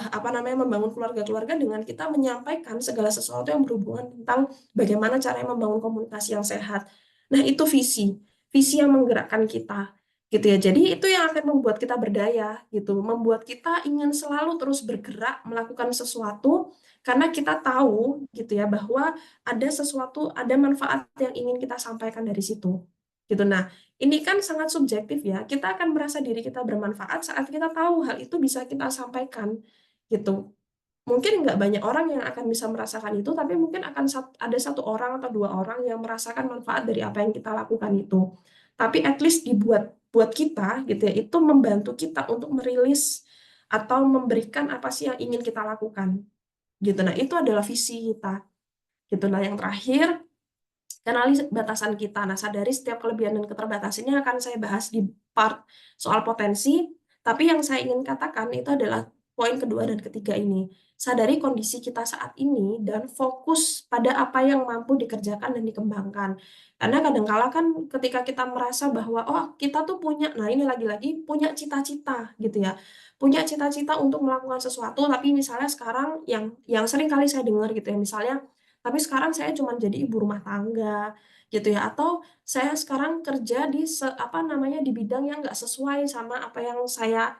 apa namanya membangun keluarga-keluarga dengan kita menyampaikan segala sesuatu yang berhubungan tentang bagaimana caranya membangun komunikasi yang sehat. Nah, itu visi yang menggerakkan kita gitu ya. Jadi itu yang akan membuat kita berdaya gitu, membuat kita ingin selalu terus bergerak melakukan sesuatu karena kita tahu gitu ya bahwa ada sesuatu, ada manfaat yang ingin kita sampaikan dari situ. Gitu. Nah, ini kan sangat subjektif ya. Kita akan merasa diri kita bermanfaat saat kita tahu hal itu bisa kita sampaikan gitu. Mungkin nggak banyak orang yang akan bisa merasakan itu, tapi mungkin akan ada satu orang atau dua orang yang merasakan manfaat dari apa yang kita lakukan itu. Tapi at least dibuat buat kita gitu ya, itu membantu kita untuk merilis atau memberikan apa sih yang ingin kita lakukan gitu. Nah, itu adalah visi kita gitu. Nah, yang terakhir kenali batasan kita. Nah, sadari setiap kelebihan dan keterbatasannya akan saya bahas di part soal potensi, tapi yang saya ingin katakan itu adalah poin kedua dan ketiga ini. Sadari kondisi kita saat ini dan fokus pada apa yang mampu dikerjakan dan dikembangkan. Karena kadang-kala kan ketika kita merasa bahwa oh kita tuh punya, nah ini lagi-lagi punya cita-cita gitu ya. Punya cita-cita untuk melakukan sesuatu, tapi misalnya sekarang yang sering kali saya dengar gitu ya, misalnya tapi sekarang saya cuma jadi ibu rumah tangga gitu ya, atau saya sekarang kerja apa namanya di bidang yang nggak sesuai sama apa yang saya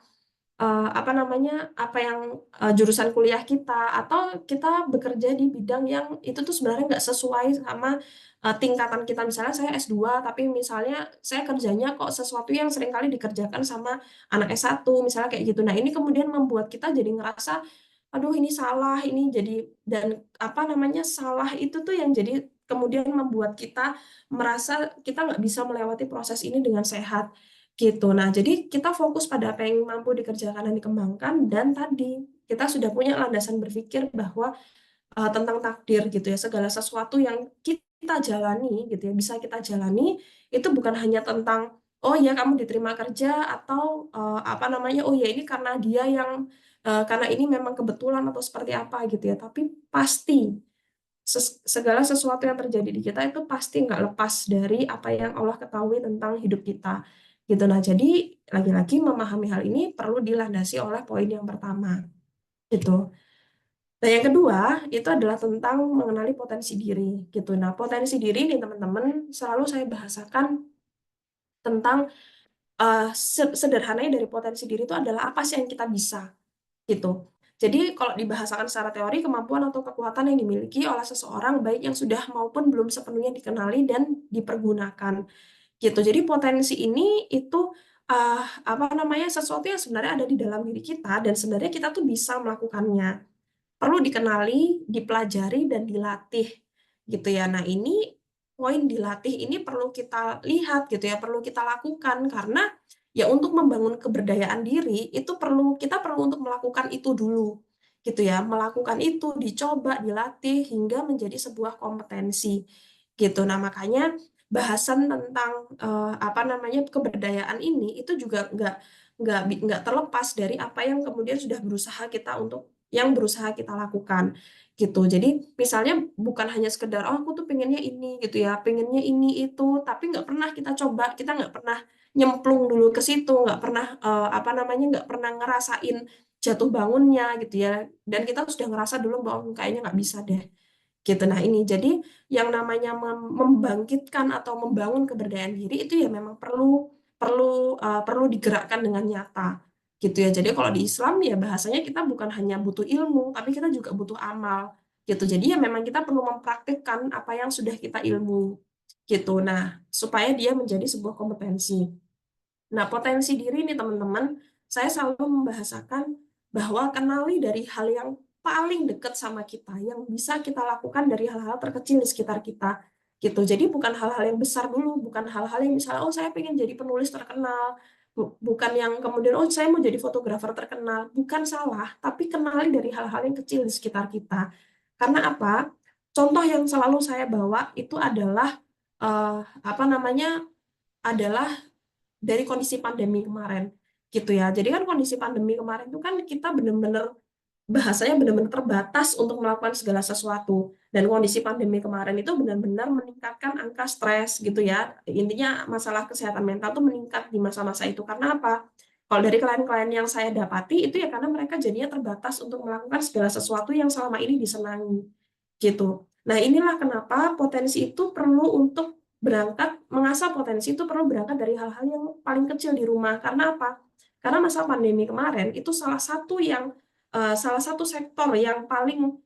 apa namanya apa yang jurusan kuliah kita, atau kita bekerja di bidang yang itu tuh sebenarnya nggak sesuai sama tingkatan kita. Misalnya saya S2 tapi misalnya saya kerjanya kok sesuatu yang sering kali dikerjakan sama anak S1 misalnya kayak gitu. Nah, ini kemudian membuat kita jadi ngerasa aduh ini salah, ini jadi, dan apa namanya salah itu tuh yang jadi kemudian membuat kita merasa kita nggak bisa melewati proses ini dengan sehat gitu. Nah, jadi kita fokus pada apa yang mampu dikerjakan dan dikembangkan, dan tadi kita sudah punya landasan berpikir bahwa tentang takdir gitu ya, segala sesuatu yang kita jalani gitu ya, bisa kita jalani itu bukan hanya tentang oh ya kamu diterima kerja, atau apa namanya oh ya ini karena dia yang karena ini memang kebetulan atau seperti apa gitu ya, tapi pasti segala sesuatu yang terjadi di kita itu pasti nggak lepas dari apa yang Allah ketahui tentang hidup kita gitu. Nah, jadi lagi-lagi memahami hal ini perlu dilandasi oleh poin yang pertama gitu. Nah, yang kedua itu adalah tentang mengenali potensi diri gitu. Nah, potensi diri nih teman-teman selalu saya bahasakan tentang sederhananya dari potensi diri itu adalah apa sih yang kita bisa gitu. Jadi kalau dibahasakan secara teori, kemampuan atau kekuatan yang dimiliki oleh seseorang baik yang sudah maupun belum sepenuhnya dikenali dan dipergunakan gitu. Jadi potensi ini itu apa namanya, sesuatu yang sebenarnya ada di dalam diri kita dan sebenarnya kita tuh bisa melakukannya. Perlu dikenali, dipelajari dan dilatih gitu ya. Nah, ini poin dilatih ini perlu kita lihat gitu ya, perlu kita lakukan karena ya untuk membangun keberdayaan diri itu kita perlu untuk melakukan itu dulu gitu ya, melakukan itu, dicoba, dilatih hingga menjadi sebuah kompetensi gitu. Nah, makanya bahasan tentang apa namanya, keberdayaan ini itu juga nggak terlepas dari apa yang kemudian sudah berusaha kita lakukan gitu. Jadi misalnya bukan hanya sekedar oh aku tuh pengennya ini gitu ya, pengennya ini itu, tapi nggak pernah kita coba, kita nggak pernah nyemplung dulu ke situ, nggak pernah apa namanya, nggak pernah ngerasain jatuh bangunnya gitu ya, dan kita sudah ngerasa dulu bahwa kayaknya nggak bisa deh gitu. Nah, ini jadi yang namanya membangkitkan atau membangun keberdayaan diri itu ya memang perlu perlu perlu digerakkan dengan nyata gitu ya. Jadi kalau di Islam ya bahasanya kita bukan hanya butuh ilmu, tapi kita juga butuh amal gitu. Jadi ya memang kita perlu mempraktikkan apa yang sudah kita ilmu gitu. Nah, supaya dia menjadi sebuah kompetensi. Nah, potensi diri ini teman-teman, saya selalu membahasakan bahwa kenali dari hal yang paling dekat sama kita, yang bisa kita lakukan dari hal-hal terkecil di sekitar kita. Gitu. Jadi bukan hal-hal yang besar dulu, bukan hal-hal yang misalnya, oh saya pengen jadi penulis terkenal, bukan yang kemudian, oh saya mau jadi fotografer terkenal, bukan salah, tapi kenali dari hal-hal yang kecil di sekitar kita. Karena apa? Contoh yang selalu saya bawa itu adalah, apa namanya, adalah dari kondisi pandemi kemarin gitu ya. Jadi kan kondisi pandemi kemarin itu kan kita benar-benar bahasanya benar-benar terbatas untuk melakukan segala sesuatu. Dan kondisi pandemi kemarin itu benar-benar meningkatkan angka stres gitu ya. Intinya masalah kesehatan mental tuh meningkat di masa-masa itu. Karena apa? Kalau dari klien-klien yang saya dapati itu ya karena mereka jadinya terbatas untuk melakukan segala sesuatu yang selama ini disenangi gitu. Nah, inilah kenapa potensi itu perlu untuk mengasah potensi itu perlu berangkat dari hal-hal yang paling kecil di rumah. Karena apa? Karena masa pandemi kemarin itu salah satu sektor yang paling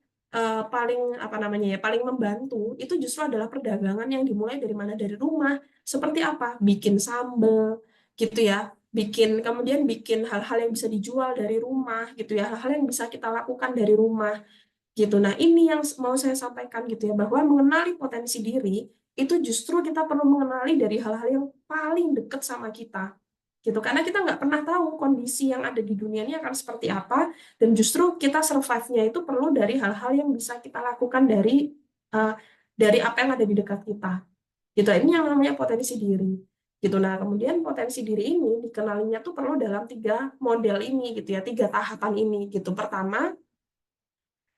apa namanya ya, paling membantu itu justru adalah perdagangan yang dimulai dari mana? Dari rumah. Seperti apa? Bikin sambal gitu ya. Kemudian bikin hal-hal yang bisa dijual dari rumah gitu ya. Hal-hal yang bisa kita lakukan dari rumah gitu. Nah, ini yang mau saya sampaikan gitu ya, bahwa mengenali potensi diri itu justru kita perlu mengenali dari hal-hal yang paling dekat sama kita gitu. Karena kita nggak pernah tahu kondisi yang ada di dunia ini akan seperti apa, dan justru kita survive-nya itu perlu dari hal-hal yang bisa kita lakukan uh, dari apa yang ada di dekat kita gitu. Ini yang namanya potensi diri gitu. Nah, kemudian potensi diri ini dikenalinya tuh perlu dalam 3 model ini gitu ya, 3 tahapan ini gitu. Pertama,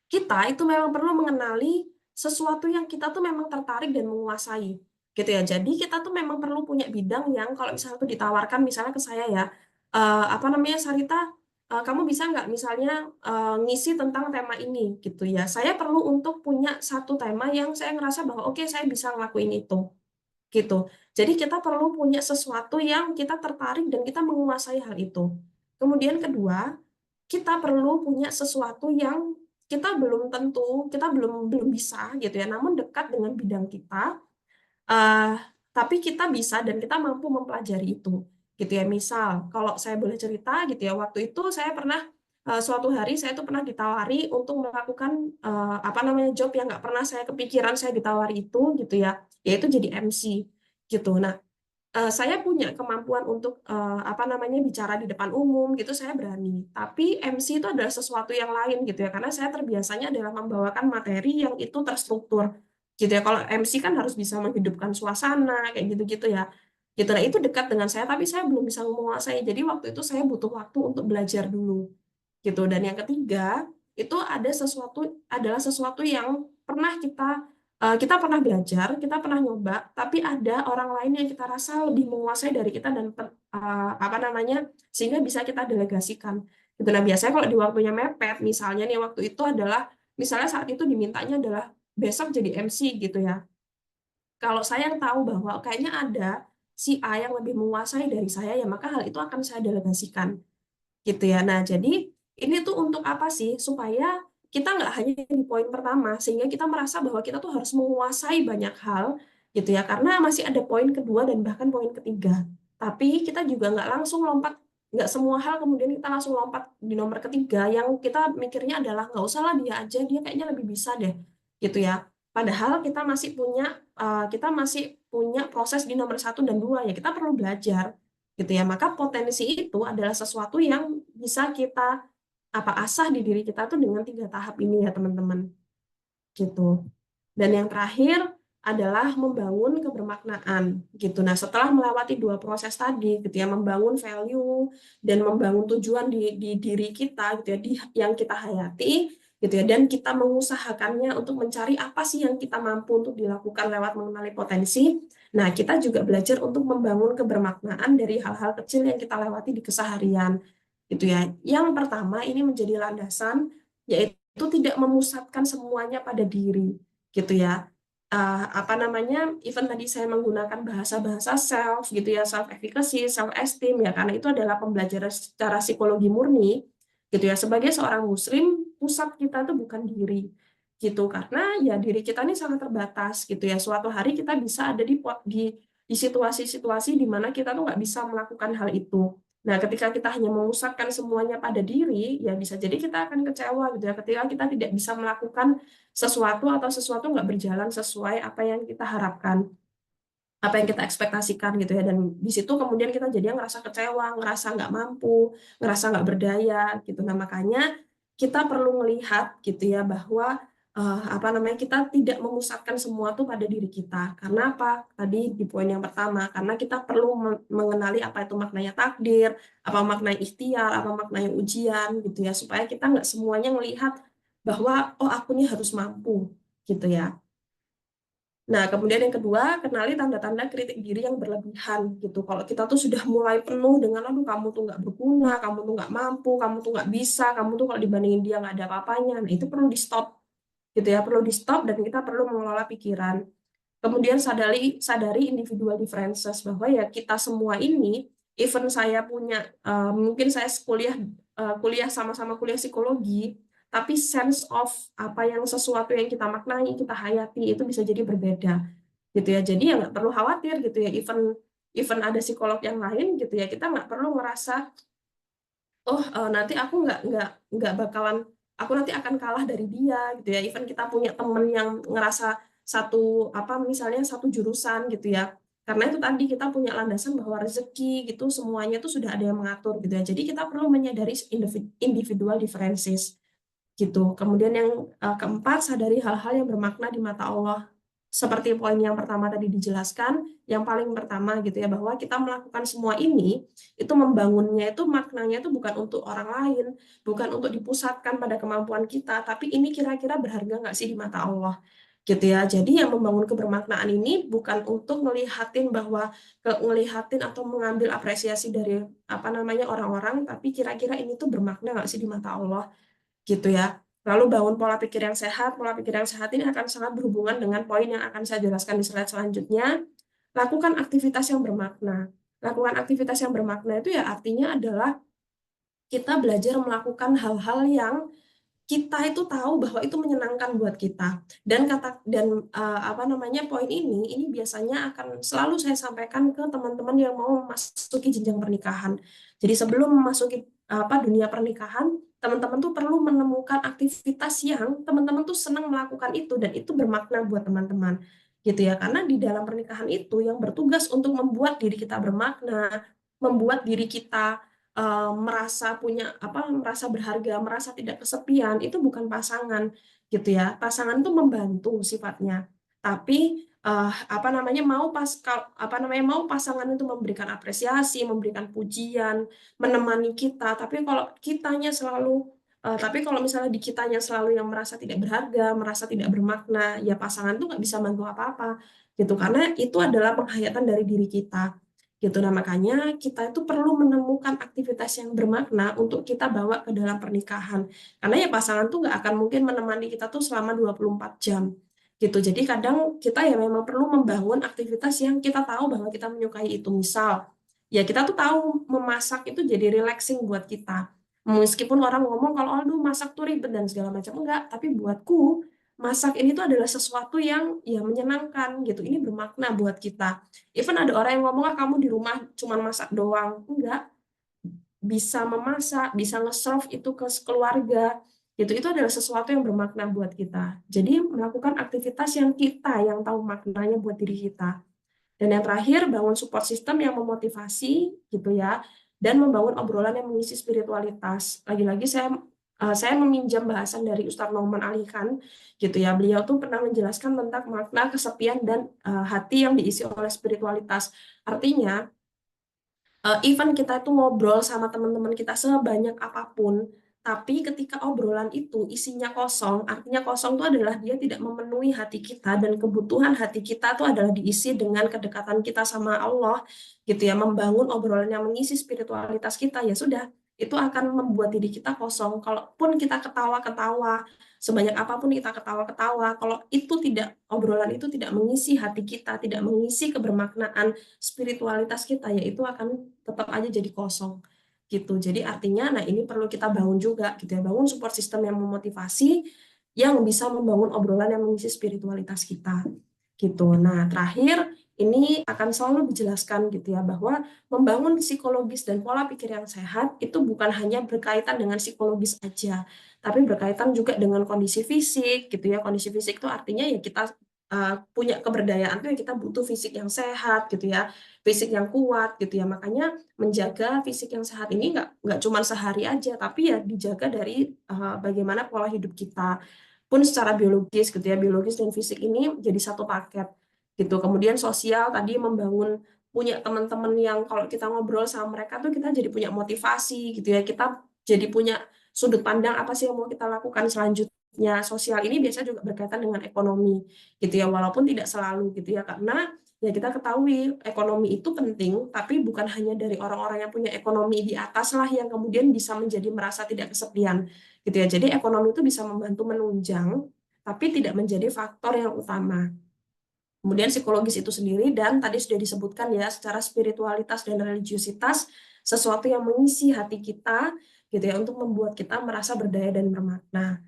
kita itu memang perlu mengenali sesuatu yang kita tuh memang tertarik dan menguasai gitu ya. Jadi kita tuh memang perlu punya bidang yang kalau misalnya tuh ditawarkan misalnya ke saya ya, apa namanya, Sarita, kamu bisa nggak misalnya ngisi tentang tema ini gitu ya. Saya perlu untuk punya satu tema yang saya ngerasa bahwa oke, saya bisa ngelakuin itu gitu. Jadi kita perlu punya sesuatu yang kita tertarik dan kita menguasai hal itu. Kemudian kedua, kita perlu punya sesuatu yang kita belum belum bisa gitu ya, namun dekat dengan bidang kita, eh, tapi kita bisa dan kita mampu mempelajari itu gitu ya. Misal kalau saya boleh cerita gitu ya, waktu itu saya pernah suatu hari saya tuh pernah ditawari untuk melakukan apa namanya, job yang nggak pernah saya kepikiran saya ditawari itu gitu ya, yaitu jadi MC gitu. Nah, saya punya kemampuan untuk apa namanya, bicara di depan umum gitu, saya berani. Tapi MC itu adalah sesuatu yang lain gitu ya, karena saya terbiasanya adalah membawakan materi yang itu terstruktur gitu ya. Kalau MC kan harus bisa menghidupkan suasana kayak gitu-gitu ya. Gitu. Nah, itu dekat dengan saya, tapi saya belum bisa menguasai. Jadi waktu itu saya butuh waktu untuk belajar dulu gitu. Dan yang ketiga, itu adalah sesuatu yang pernah kita pernah belajar, kita pernah nyoba, tapi ada orang lain yang kita rasa lebih menguasai dari kita dan apa namanya, sehingga bisa kita delegasikan. Gitu. Nah, biasanya kalau di waktunya mepet, misalnya nih waktu itu adalah, misalnya saat itu dimintanya adalah besok jadi MC gitu ya. Kalau saya yang tahu bahwa kayaknya ada si A yang lebih menguasai dari saya, ya maka hal itu akan saya delegasikan gitu ya. Nah, jadi ini tuh untuk apa sih? Supaya kita nggak hanya di poin pertama, sehingga kita merasa bahwa kita tuh harus menguasai banyak hal gitu ya, karena masih ada poin kedua dan bahkan poin ketiga. Tapi kita juga nggak langsung lompat, nggak semua hal kemudian kita langsung lompat di nomor ketiga, yang kita mikirnya adalah nggak usah lah dia aja, dia kayaknya lebih bisa deh gitu ya. Padahal kita masih punya proses di nomor satu dan dua ya, kita perlu belajar gitu ya. Maka potensi itu adalah sesuatu yang bisa kita asah di diri kita tuh dengan 3 tahap ini ya teman-teman gitu. Dan yang terakhir adalah membangun kebermaknaan gitu. Nah, setelah melewati 2 proses tadi gitu ya, membangun value dan membangun tujuan di diri kita gitu ya, yang kita hayati gitu ya, dan kita mengusahakannya untuk mencari apa sih yang kita mampu untuk dilakukan lewat mengenali potensi. Nah, kita juga belajar untuk membangun kebermaknaan dari hal-hal kecil yang kita lewati di keseharian gitu ya. Yang pertama ini menjadi landasan, yaitu tidak memusatkan semuanya pada diri gitu ya. Apa namanya, even tadi saya menggunakan bahasa-bahasa self gitu ya, self efficacy, self esteem ya, karena itu adalah pembelajaran secara psikologi murni gitu ya. Sebagai seorang muslim, pusat kita tuh bukan diri gitu, karena ya diri kita ini sangat terbatas gitu ya. Suatu hari kita bisa ada di situasi-situasi di mana kita tuh nggak bisa melakukan hal itu. Nah, ketika kita hanya memusatkan semuanya pada diri, ya bisa jadi kita akan kecewa gitu ya, ketika kita tidak bisa melakukan sesuatu atau sesuatu nggak berjalan sesuai apa yang kita harapkan, apa yang kita ekspektasikan gitu ya. Dan di situ kemudian kita jadi ngerasa kecewa, ngerasa nggak mampu, ngerasa nggak berdaya gitu. Nah, makanya kita perlu melihat gitu ya bahwa apa namanya, kita tidak memusatkan semua tuh pada diri kita. Karena apa? Tadi di poin yang pertama, karena kita perlu mengenali apa itu maknanya takdir, apa maknanya ikhtiar, apa maknanya ujian gitu ya, supaya kita nggak semuanya melihat bahwa oh aku nih harus mampu gitu ya. Nah, kemudian yang kedua, kenali tanda-tanda kritik diri yang berlebihan gitu. Kalau kita tuh sudah mulai penuh dengan, aduh kamu tuh nggak berguna, kamu tuh nggak mampu, kamu tuh nggak bisa, kamu tuh kalau dibandingin dia nggak ada apa-apanya. Nah, itu perlu di stop gitu ya, perlu di stop dan kita perlu mengelola pikiran. Kemudian sadari individual differences, bahwa ya kita semua ini, even saya punya mungkin saya kuliah sama-sama kuliah psikologi, tapi sense of apa yang sesuatu yang kita maknai, kita hayati itu bisa jadi berbeda gitu ya. Jadi ya nggak perlu khawatir gitu ya, even even ada psikolog yang lain gitu ya, kita nggak perlu ngerasa oh nanti aku nggak bakalan, aku nanti akan kalah dari dia gitu ya. Even kita punya temen yang ngerasa misalnya satu jurusan gitu ya, karena itu tadi kita punya landasan bahwa rezeki gitu semuanya tuh sudah ada yang mengatur gitu ya. Jadi kita perlu menyadari individual differences gitu. Kemudian yang keempat, sadari hal-hal yang bermakna di mata Allah. Seperti poin yang pertama tadi dijelaskan, yang paling pertama gitu ya, bahwa kita melakukan semua ini, itu membangunnya itu maknanya itu bukan untuk orang lain, bukan untuk dipusatkan pada kemampuan kita, tapi ini kira-kira berharga nggak sih di mata Allah gitu ya. Jadi yang membangun kebermaknaan ini bukan untuk ngelihatin atau mengambil apresiasi dari apa namanya orang-orang, tapi kira-kira ini tuh bermakna nggak sih di mata Allah gitu ya. Lalu bangun pola pikir yang sehat. Pola pikir yang sehat ini akan sangat berhubungan dengan poin yang akan saya jelaskan di slide selanjutnya. Lakukan aktivitas yang bermakna. Lakukan aktivitas yang bermakna itu ya artinya adalah kita belajar melakukan hal-hal yang kita itu tahu bahwa itu menyenangkan buat kita. Apa namanya, poin ini biasanya akan selalu saya sampaikan ke teman-teman yang mau memasuki jenjang pernikahan. Jadi sebelum memasuki dunia pernikahan, teman-teman tuh perlu menemukan aktivitas yang teman-teman tuh senang melakukan itu dan itu bermakna buat teman-teman gitu ya. Karena di dalam pernikahan itu yang bertugas untuk membuat diri kita bermakna, membuat diri kita merasa berharga, merasa tidak kesepian, itu bukan pasangan gitu ya. Pasangan itu membantu sifatnya. Tapi mau pasangan itu memberikan apresiasi, memberikan pujian, menemani kita, tapi kalau kitanya selalu Tapi kalau misalnya di kitanya selalu yang merasa tidak berharga, merasa tidak bermakna, ya pasangan tuh nggak bisa bantu apa-apa gitu. Karena itu adalah penghayatan dari diri kita gitu. Nah makanya kita itu perlu menemukan aktivitas yang bermakna untuk kita bawa ke dalam pernikahan. Karena ya pasangan tuh nggak akan mungkin menemani kita tuh selama 24 jam gitu. Jadi kadang kita ya memang perlu membangun aktivitas yang kita tahu bahwa kita menyukai itu. Misal, ya kita tuh tahu memasak itu jadi relaxing buat kita. Meskipun orang ngomong kalau aduh masak tuh ribet dan segala macam, enggak, tapi buatku masak ini tuh adalah sesuatu yang ya menyenangkan gitu. Ini bermakna buat kita. Even ada orang yang ngomong ah kamu di rumah cuma masak doang. Enggak, bisa memasak, bisa nge-serve itu ke keluarga. Itu adalah sesuatu yang bermakna buat kita. Jadi melakukan aktivitas yang kita yang tahu maknanya buat diri kita. Dan yang terakhir, bangun support system yang memotivasi gitu ya, dan membangun obrolan yang mengisi spiritualitas. Lagi-lagi saya meminjam bahasan dari Ustadz Nauman Ali Khan gitu ya. Beliau tuh pernah menjelaskan tentang makna kesepian dan hati yang diisi oleh spiritualitas. Artinya, even kita tuh ngobrol sama teman-teman kita sebanyak apapun, tapi ketika obrolan itu isinya kosong, artinya kosong itu adalah dia tidak memenuhi hati kita dan kebutuhan hati kita itu adalah diisi dengan kedekatan kita sama Allah, gitu ya, membangun obrolan yang mengisi spiritualitas kita, ya sudah, itu akan membuat diri kita kosong. Kalaupun kita ketawa-ketawa, sebanyak apapun kita ketawa-ketawa, kalau itu tidak, obrolan itu tidak mengisi hati kita, tidak mengisi kebermaknaan spiritualitas kita, ya itu akan tetap aja jadi kosong gitu. Jadi artinya, nah ini perlu kita bangun juga gitu ya, bangun support system yang memotivasi, yang bisa membangun obrolan yang mengisi spiritualitas kita gitu. Nah terakhir ini akan selalu dijelaskan gitu ya, bahwa membangun psikologis dan pola pikir yang sehat itu bukan hanya berkaitan dengan psikologis aja, tapi berkaitan juga dengan kondisi fisik gitu ya. Kondisi fisik itu artinya ya kita punya keberdayaan tuh ya kita butuh fisik yang sehat gitu ya, fisik yang kuat gitu ya. Makanya menjaga fisik yang sehat ini nggak cuma sehari aja, tapi ya dijaga dari bagaimana pola hidup kita pun secara biologis gitu ya. Biologis dan fisik ini jadi satu paket gitu. Kemudian sosial tadi, membangun, punya teman-teman yang kalau kita ngobrol sama mereka tuh kita jadi punya motivasi gitu ya. Kita jadi punya sudut pandang apa sih yang mau kita lakukan selanjutnya. Sosial ini biasanya juga berkaitan dengan ekonomi gitu ya, walaupun tidak selalu gitu ya, karena ya kita ketahui ekonomi itu penting, tapi bukan hanya dari orang-orang yang punya ekonomi di atas lah yang kemudian bisa menjadi merasa tidak kesepian gitu ya. Jadi ekonomi itu bisa membantu menunjang, tapi tidak menjadi faktor yang utama. Kemudian psikologis itu sendiri, dan tadi sudah disebutkan ya, secara spiritualitas dan religiusitas, sesuatu yang mengisi hati kita gitu ya, untuk membuat kita merasa berdaya dan bermakna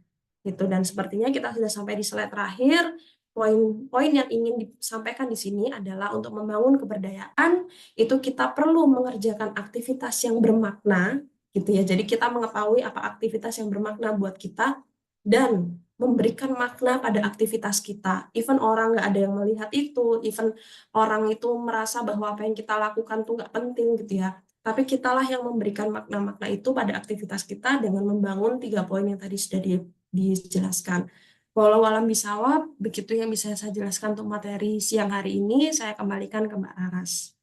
gitu. Dan sepertinya kita sudah sampai di slide terakhir. Poin-poin yang ingin disampaikan di sini adalah untuk membangun keberdayaan itu kita perlu mengerjakan aktivitas yang bermakna gitu ya. Jadi kita mengetahui apa aktivitas yang bermakna buat kita dan memberikan makna pada aktivitas kita. Even orang nggak ada yang melihat itu, even orang itu merasa bahwa apa yang kita lakukan tuh nggak penting gitu ya. Tapi kitalah yang memberikan makna-makna itu pada aktivitas kita dengan membangun 3 poin yang tadi sudah dijelaskan. Walau alam bisawab, begitu yang bisa saya jelaskan untuk materi siang hari ini. Saya kembalikan ke Mbak Aras.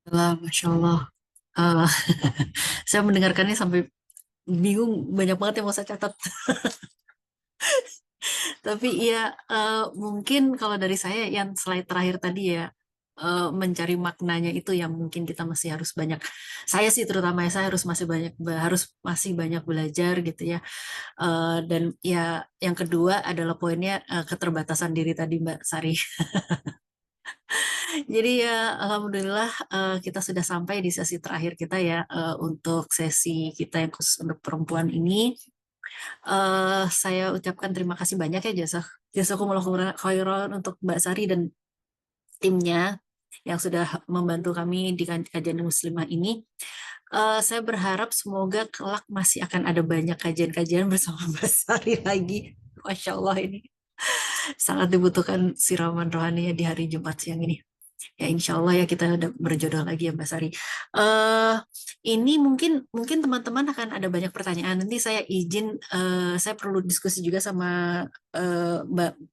Masya Allah. Eh, saya mendengarkannya sampai bingung, banyak banget yang mau saya catat. Tapi ya mungkin kalau dari saya yang slide terakhir tadi ya, mencari maknanya itu yang mungkin kita masih harus banyak. Saya sih terutama ya, saya harus masih banyak belajar gitu ya. Dan ya yang kedua adalah poinnya keterbatasan diri tadi Mbak Sari. Jadi ya alhamdulillah kita sudah sampai di sesi terakhir kita ya, untuk sesi kita yang khusus untuk perempuan ini. Saya ucapkan terima kasih banyak ya jazakumullah khairan untuk Mbak Sari dan timnya yang sudah membantu kami di kajian muslimah ini. Saya berharap semoga kelak masih akan ada banyak kajian-kajian bersama Mbak Sari lagi. Masya Allah, ini sangat dibutuhkan siraman rohani ya di hari Jumat siang ini. Ya insya Allah ya kita udah berjodoh lagi ya Mbak Sari. eh ini mungkin mungkin teman-teman akan ada banyak pertanyaan. Nanti saya izin, saya perlu diskusi juga sama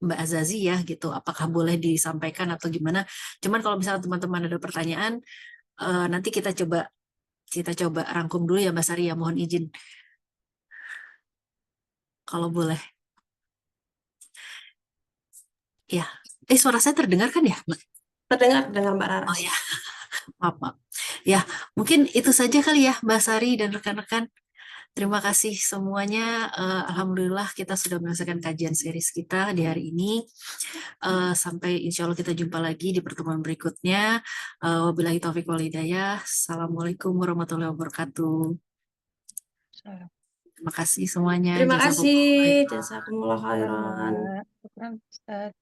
Mbak Azazi ya gitu. Apakah boleh disampaikan atau gimana? Cuman kalau misalnya teman-teman ada pertanyaan, nanti kita coba rangkum dulu ya Mbak Sari ya. Mohon izin kalau boleh. Ya. Suara saya terdengar kan ya, Mbak? Terdengar dengan Mbak Oh Raras. ya, maaf, maaf. Ya, mungkin itu saja kali ya, Mbak Sari dan rekan-rekan. Terima kasih semuanya. Alhamdulillah kita sudah menyelesaikan kajian series kita di hari ini. Sampai insya Allah kita jumpa lagi di pertemuan berikutnya. Wabillahi taufiq wal hidayah. Assalamualaikum warahmatullahi wabarakatuh. Terima kasih semuanya. Terima kasih, Jazakumullah khairan. jazakumullah khairan. Mbak. Syukran, Ustaz.